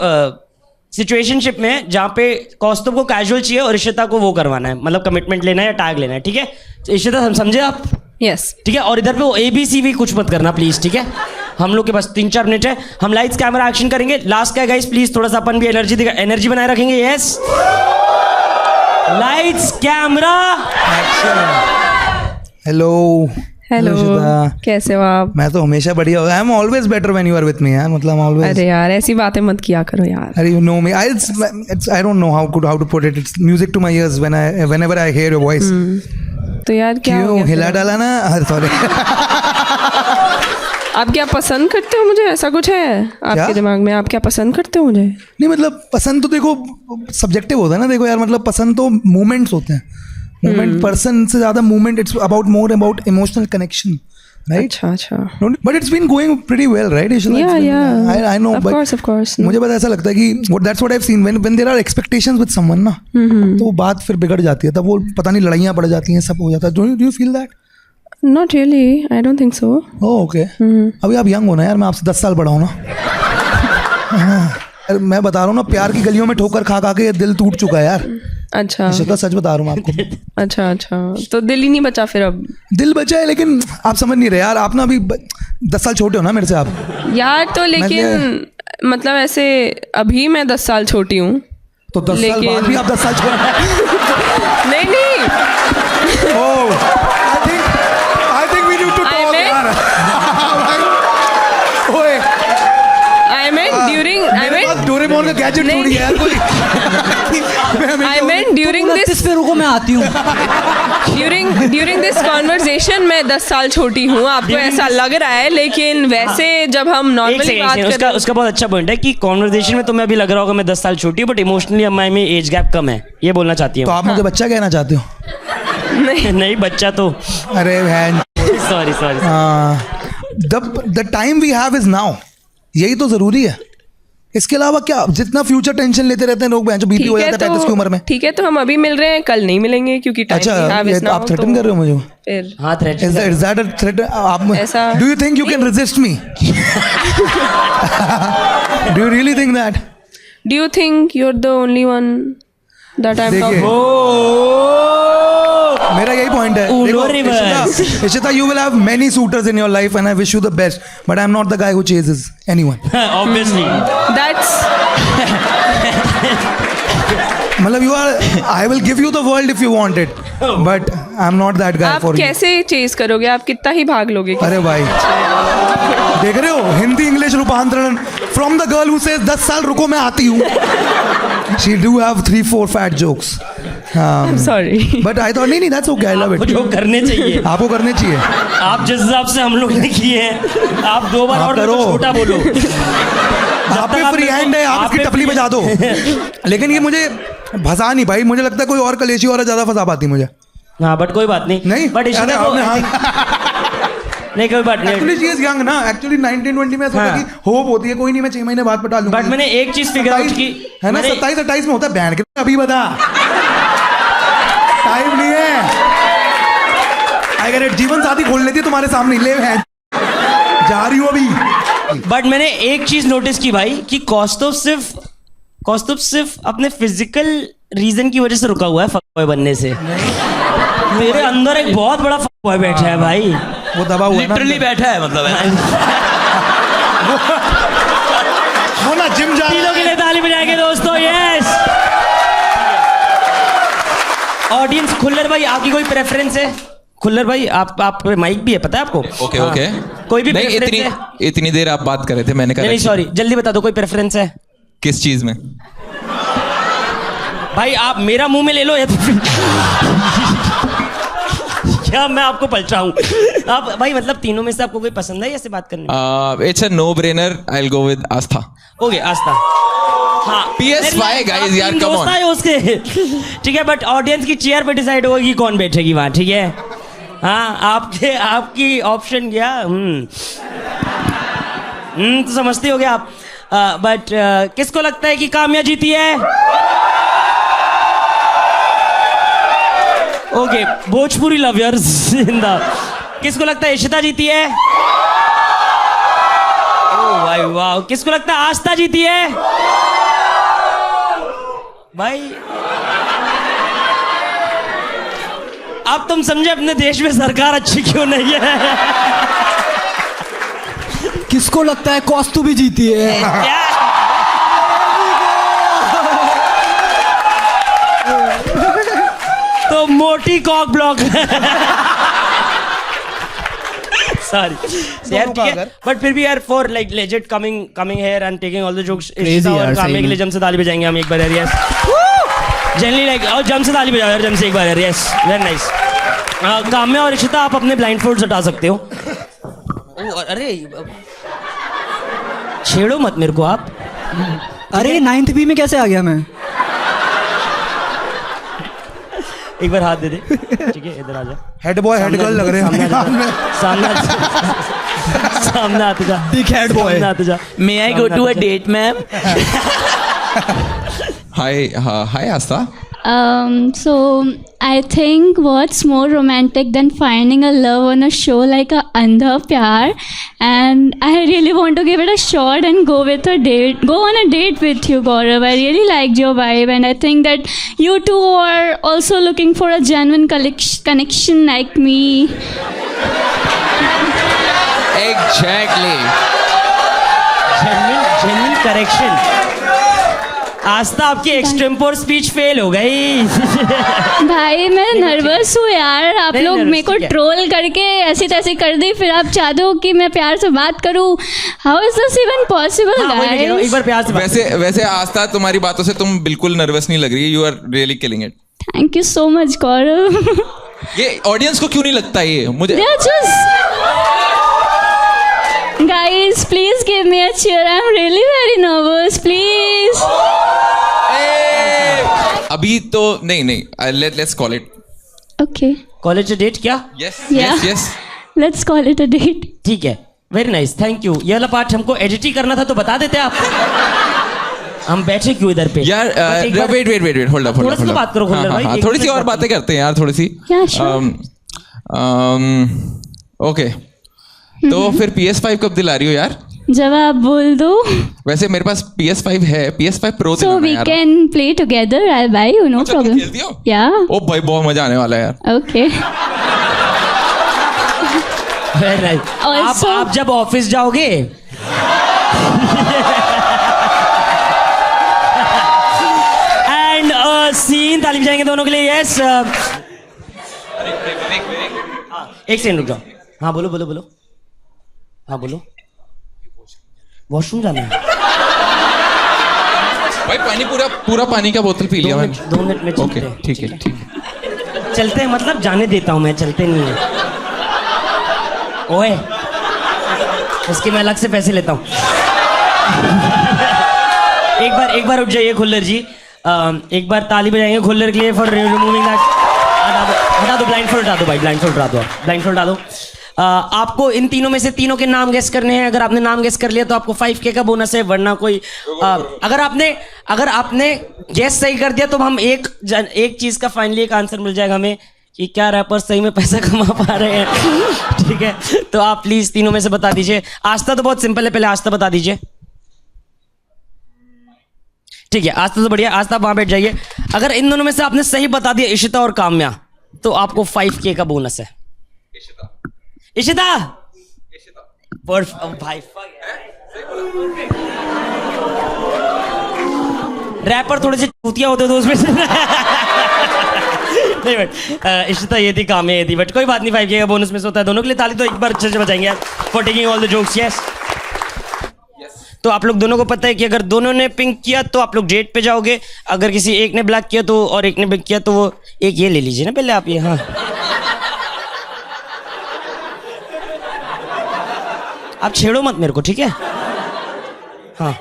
situationship में जहाँ पे कौस्तुभ को कैजुअल चाहिए और इशिता को वो करवाना है, मतलब कमिटमेंट लेना है या टैग लेना है. ठीक है इशिता, हम समझे आप? Yes. ठीक है. और इधर पे वो ABC भी कुछ मत करना प्लीज. ठीक है, हम लोग के पास 3-4 मिनट है. हम लाइट्स कैमरा एक्शन करेंगे. लास्ट क्या गाइस, प्लीज थोड़ा सा अपन भी एनर्जी बनाए रखेंगे. Yes, lights camera hello. Hello, कैसे हो आप? मैं तो हमेशा बढ़िया हूँ. I am always better when you are with me यार. मतलब ऑलवेज. अरे यार, ऐसी बातें मत किया करो यार. अरे you know me. I don't know how to put it. It's music to my ears whenever I hear your voice. तो यार क्या हो क्यों गया हिला फिर? डाला ना? सॉरी. आप क्या पसंद करते हो मुझे? ऐसा कुछ है आपके क्या? दिमाग में? आप क्या पसंद करते हो मुझे? नहीं मतलब पसंद तो देखो सब्जेक्टिव होता है ना. देखो यार, मतलब पसंद तो मोमेंट्स होते हैं. मोमेंट पर्सन से ज्यादा moment. It's more about emotional connection, right? अच्छा. But it's been going pretty well, right? Yeah. I know, Of but course. मुझे बस ऐसा लगता है कि that's what I've seen when there are expectations with someone ना, तो वो बात फिर बिगड़ जाती है. तब वो पता नहीं लड़ाइयाँ पड़ जाती हैं, सब हो जाता है. Do you feel that? Not really. I don't think so. Oh, okay. अभी आप यंग हो ना यार, मैं आपसे 10 साल बड़ा हूँ ना. मैं बता रहा हूँ ना, प्यार की गलियों में ठोकर खा खा के ये दिल टूट चुका है यार. अच्छा. सच बता रहा हूँ मैं आपको. अच्छा. तो दिल ही नहीं बचा फिर अब? दिल बचा है, लेकिन आप समझ नहीं रहे यार. आप ना अभी 10 साल छोटे हो ना मेरे से आप यार. तो लेकिन मतलब ऐसे अभी मैं 10 साल छोटी हूँ. तो 10 साल बाद भी आप 10 साल छोटे. नहीं. I think we need to talk यार. ओए, I meant during. डोरेमोन का गैजेट थोड़ी है यार कोई. I meant during this. रुको मैं आती हूँ. During this conversation मैं 10 साल छोटी हूँ. आपको ऐसा लग रहा है, लेकिन वैसे जब हम नॉर्मली बात करते हैं. उसका बहुत अच्छा पॉइंट है कि कॉन्वर्सेशन में तुम्हें अभी लग रहा होगा मैं 10 साल छोटी हूँ, बट इमोशनली हमारे में एज गैप कम है. ये बोलना चाहती हूँ. तो आप मुझे बच्चा कहना चाहते हो? नहीं बच्चा तो. अरे बहन. Sorry. The time we have is now. यही तो जरूरी है. इसके अलावा क्या, जितना फ्यूचर टेंशन लेते रहते हैं लोग, जो बीपी हो जाता है 35 की उम्र में। ठीक है, तो हम अभी मिल रहे हैं, कल नहीं मिलेंगे क्योंकि time अच्छा, we have ये is now, आप थ्रेटन कर रहे हो मुझे? फिर हाँ threat Is that a threat? आप ऐसा- Do you think you can resist me? Do you really think that? Do you think you're the only one that I'm देखिए, talking? मेरा यही पॉइंट है। Uno देखो, reverse. Ishita, you will have many suitors in your life and I wish you the best, but I'm not the guy who chases anyone. Obviously That's मतलब you are, I will give you the world if you want it, but I'm not that guy आप for you. कैसे chase करोगे? आप कितना ही भाग लोगे? अरे भाई, देख रहे हो हिंदी इंग्लिश रूपांतरण from the girl who says 10 साल रुको मैं आती हूँ। She do have 3-4 fat jokes. Sorry. But I thought नहीं, that's okay, I love it. जो करने चाहिए आपको करने चाहिए। आप जिस हिसाब से हम लोग ने किए हैं, आप 2 बार आप और करो। तो छोटा बोलो। आप पे फ्री हैंड है, आप इसकी टपली बजा दो। लेकिन ये मुझे फंसा नहीं भाई, मुझे लगता है कोई और कलेशी और ज्यादा फंसा पाती मुझे। हाँ बट कोई बात नहीं। नहीं, बट अरे आपने हाँ, नहीं कोई बात नहीं। एक्चुअली शी इज यंग ना, एक्चुअली 19-20 में ऐसा होता है कि होप होती है, कोई नहीं मैं 6 महीने बाद पटा लूंगी। बट मैंने एक चीज फिगर आउट की है ना, 27-28 में होता है। बैंड के अभी बता, टाइम नहीं है। अगर जीवन साथी खोल लेती है तुम्हारे सामने, ले मैं जा रही हूँ अभी। बट मैंने एक चीज नोटिस की भाई कि कौस्तुभ सिर्फ अपने फिजिकल रीजन की वजह से रुका हुआ है फक बॉय बनने से। मेरे अंदर एक बहुत बड़ा फक बॉय बैठा है भाई, वो दबा हुआ है ना, लिटरली बैठा है मतलब है। वो ना जिम जा तीनों के लिए ताली बजाएंगे दोस्तों। Yes audience. खुल्लर भाई आपकी कोई प्रेफरेंस है? खुल्लर भाई आप माइक भी है, पता है आपको? ओके हाँ। ओके, कोई भी नहीं, preference है? इतनी देर आप बात कर रहे थे, मैंने कहा नहीं सॉरी, जल्दी बता दो, कोई प्रेफरेंस है? किस चीज में? भाई आप मेरा मुंह में ले लो या तो फिर क्या मैं आपको पलटाऊं? आप भाई मतलब तीनों में से आपको कोई पसंद है ऐसे बात करने में? It's a no brainer, I will go with Aastha. Okay Aastha. हाँ PS5 guys, यार, come on. दोस्त आए उसके। ठीक है, बट ऑडियंस की चेयर पे डिसाइड होगा कि कौन बैठेगी वहां, ठीक है? हाँ आपकी ऑप्शन क्या? तो समझते हो गया आप। बट किसको लगता है कि काम्या जीती है? ओके, भोजपुरी लवर्स जिंदा। किसको लगता है इशिता जीती है? ओह भाई वाह। किसको लगता है आस्था जीती है? भाई अब तुम समझे अपने देश में सरकार अच्छी क्यों नहीं है? किसको लगता है कौस्तुभ भी जीती है? क्या? तो मोटी कॉक ब्लॉक। सॉरी यार, ठीक है, बट फिर भी यार for like legend coming here and taking all the jokes, यार, काम्या के लिए जम से ताली बजाएंगे हम एक बार यार। यस जनरली लाइक, और जम से ताली बजाओ यार, जम से एक बार यार। Yes very nice. काम्या और इशिता आप अपने ब्लाइंड फोल्ड्स हटा सकते हो। अरे छेड़ो मत मेरे को आप। अरे 9th B में कैसे आ गया मैं? एक बार हाथ दे दे, ठीक है? इधर आ जा। हेड बॉय हेड गर्ल लग रहे हैं। सामने आते जा। Big head boy. सामने आते जा। May I go to a date ma'am? Hi Aastha. So I think what's more romantic than finding a love on a show like a Andha Pyar, and I really want to give it a shot and go on a date with you, Gaurav. I really liked your vibe, and I think that you two are also looking for a genuine connection like me. Exactly. Genuine correction। आस्था आपकी extempore speech fail हो गई। भाई मैं nervous हूँ यार, आप नहीं, लोग nervous, मेरे को ठीक है। ट्रोल करके ऐसी तैसी कर दी, फिर आप चाहते हो कि मैं प्यार से बात करूँ? How is this even possible हाँ, वही मैं कह रहा हूँ, एक बार प्यार से बात। वैसे आस्था, तुम्हारी बातों से तुम बिल्कुल नर्वस नहीं लग रही है। You are really killing it. Thank you so much Gaurav. ये ऑडियंस को क्यों नहीं लगता ये? मुझे They are just guys, please give me a cheer. I'm really very nervous. Please. अभी तो नहीं, let's call it. Okay. College date क्या? Yeah. Yes. Let's call it a date. ठीक है, वेरी नाइस, थैंक यू। ये वाला part हमको edit ही करना था तो बता देते आप। हम बैठे क्यों इधर पे यार But एक बार- वेट होल्ड अप थोड़ा सा तो बात करो, खुल्लर भाई, एक थोड़ी सी मिनट और बात बातें करते हैं यार, थोड़ी सी Yeah, sure. ओके तो फिर PS5 कब दिला रही हो यार? जब आप बोल दो वैसे मेरे पास PS5 है, PS5 Pro so दिलाना we यार। can play together. I'll buy you, no अच्छा, तुम problem. खेलती हो? Yeah. ओ भाई बहुत मजा आने वाला है यार। Okay. Very nice. Also- आप जब ऑफिस जाओगे एंड सीन ताली बजाएंगे दोनों के लिए। यस एक सेकंड रुक जाओ। हाँ बोलो बोलो बोलो। हाँ बोलो। वॉशरूम जाना है। भाई पानी पूरा पानी का बोतल पी लिया मैंने। 2 मिनट में चलते ओके हैं। ठीक है। चलते हैं मतलब जाने देता हूँ मैं, चलते नहीं है। ओए उसके मैं अलग से पैसे लेता हूँ। एक बार उठ जाइए खुल्लर जी। एक बार ताली बजाएंगे खुल्लर के लिए फॉर रिमूविंग दैट। हटा दो ब्लाइंड फोल्ड, हटा दो भाई, ब्लाइंड फोल्ड हटा दो, ब्लाइंड फोल्ड हटा दो। आपको इन तीनों में से तीनों के नाम गेस करने हैं। अगर आपने नाम गेस कर लिया तो आपको 5K का बोनस है, वरना कोई अगर आपने गेस सही कर दिया तो हम एक चीज का फाइनली एक आंसर मिल जाएगा हमें कि क्या रैपर सही में पैसा कमा पा रहे हैं। ठीक है, तो आप प्लीज तीनों में से बता दीजिए। आस्था तो बहुत सिंपल है, पहले आस्था बता दीजिए। ठीक है, आस्था तो बढ़िया, आस्था वहां बैठ जाइए। अगर इन दोनों में से आपने सही बता दिया इशिता और काम्या, तो आपको 5K का बोनस है। इशिता भाई रैपर थोड़े से चूतिया होते तो उसमें से नहीं बट इशिता ये थी, काम्या ये थी, बट कोई बात नहीं। 5K का बोनस में से होता है दोनों के लिए। ताली तो एक बार अच्छे से बजाएंगे यार for taking all the jokes. Yes तो आप लोग दोनों को पता है कि अगर दोनों ने पिंक किया तो आप लोग डेट पे जाओगे। अगर किसी एक ने ब्लैक किया तो और एक ने पिंक किया तो वो एक ये ले लीजिए ना पहले आप ये। हाँ आप छेड़ो मत मेरे को, ठीक है? हाँ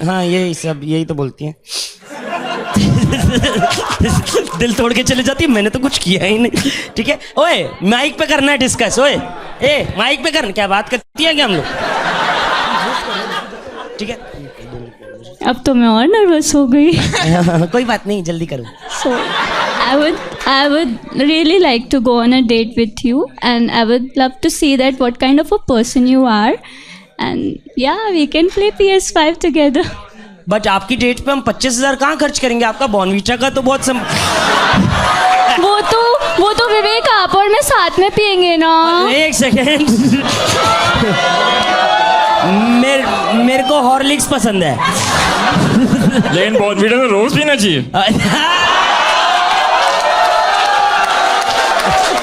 हाँ यही सब, यही तो बोलती हैं। दिल तोड़ के चले जाती है, मैंने तो कुछ किया ही नहीं। ठीक है, ओए माइक पे करना है डिस्कस। ओए माइक पे करना, क्या बात करती है क्या हम लोग? ठीक है, अब तो मैं और नर्वस हो गई। कोई बात नहीं, जल्दी करो। So I would really like to go on a date with you, and I would love to see that what kind of a person you are, and yeah, we can play PS5 together. But आपकी date पे हम 25,000 कहाँ खर्च करेंगे? आपका Bournvita का तो बहुत वो तो विवेक आप और मैं साथ में पियेंगे ना। एक सेकेंड मेरे को हॉर्लिक्स पसंद है। लेकिन बॉर्नवीटा तो रोज पीना चाहिए।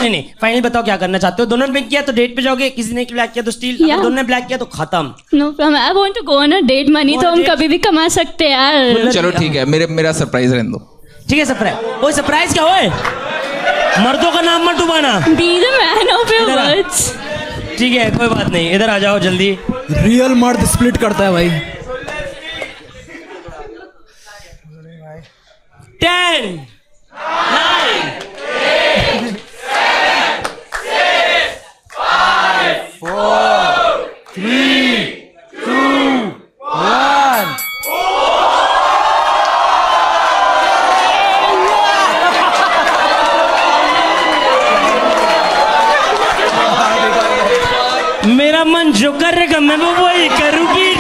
नहीं फाइनली बताओ क्या करना चाहते हो? दोनों ने पिक किया तो डेट पे जाओगे, किसी ने ब्लैक किया तो स्टील, Yeah. दोनों ने ब्लैक किया तो खत्म। No problem. I want to go on a date. Money तो हम कभी भी कमा सकते हैं यार। चलो ठीक है, मेरा सरप्राइज रहने दो। ठीक है, सरप्राइज। ओए सरप्राइज क्या होए? मर्दों का नाम मत डुबाना। Be the man of your इधर आ। words. ठीक है, कोई बात नहीं, इधर आ जाओ जल्दी। रियल मर्द स्प्लिट करता है भाई। 10 9 मेरा मन जो करेगा मैं वो वही करूंगी।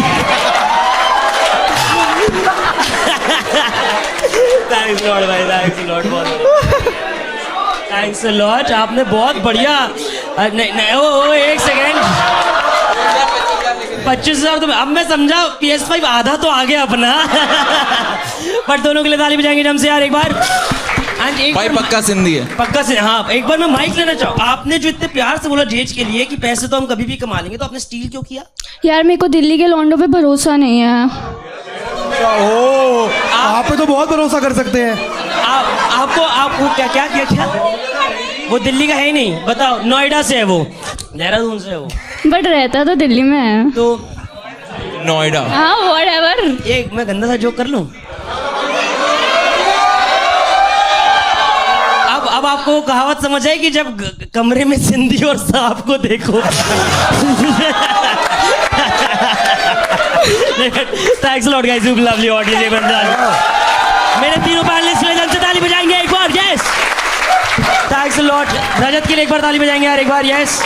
थैंक्स लॉर्ड भाई, थैंक्स लॉर्ड, बहुत थैंक्स लॉर्ड, आपने बहुत बढ़िया। नहीं ओ एक सेकेंड, 25,000 तो अब मैं समझा PS5 आधा तो आ गया अपना। बट दोनों के लिए ताली बजाएंगे जम से यार एक बार। भाई पक्का सिंधी है, पक्का से। हाँ एक बार मैं माइक लेना चाहूँ। आपने जो इतने प्यार से बोला डेट के लिए कि पैसे तो हम कभी भी कमा लेंगे, तो आपने स्टील क्यों किया? यार मेरे को दिल्ली के लॉन्डो पे भरोसा नहीं है। आप पे तो बहुत भरोसा कर सकते हैं। आपको क्या वो दिल्ली का है ही नहीं। बताओ, नोएडा से है वो, देहरादून से है वो, बट रहता तो दिल्ली में है। तो नोएडा। हाँ whatever। एक मैं गंदा सा जोक कर लूं? अब आपको वो कहावत समझ आई कि जब कमरे में सिंधी और सांप को देखो। Thanks lot guys, you lovely audience. मेरे तीनों पैनलिस्ट के लिए जल्द से ताली बजाएंगे एक बार, यस। थैंक्स लॉट रजत के लिए एक बार ताली बजाएंगे यार, एक बार यस।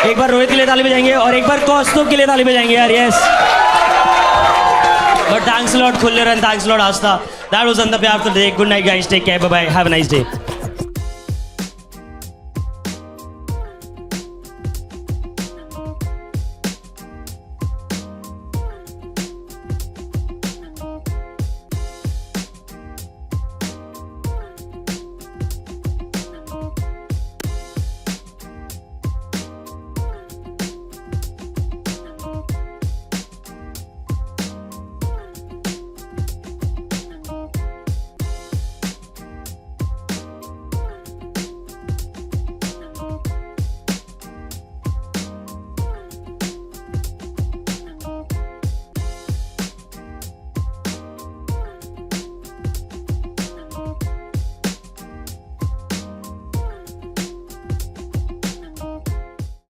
एक बार रोहित के लिए ताली बजाएंगे और एक बार कौस्तुभ के लिए ताली बजाएंगे यार, yes. But thanks lot Khullar and thanks lot Aastha. That was Andha Pyar for today. Good night guys, take care, bye bye, have a nice day.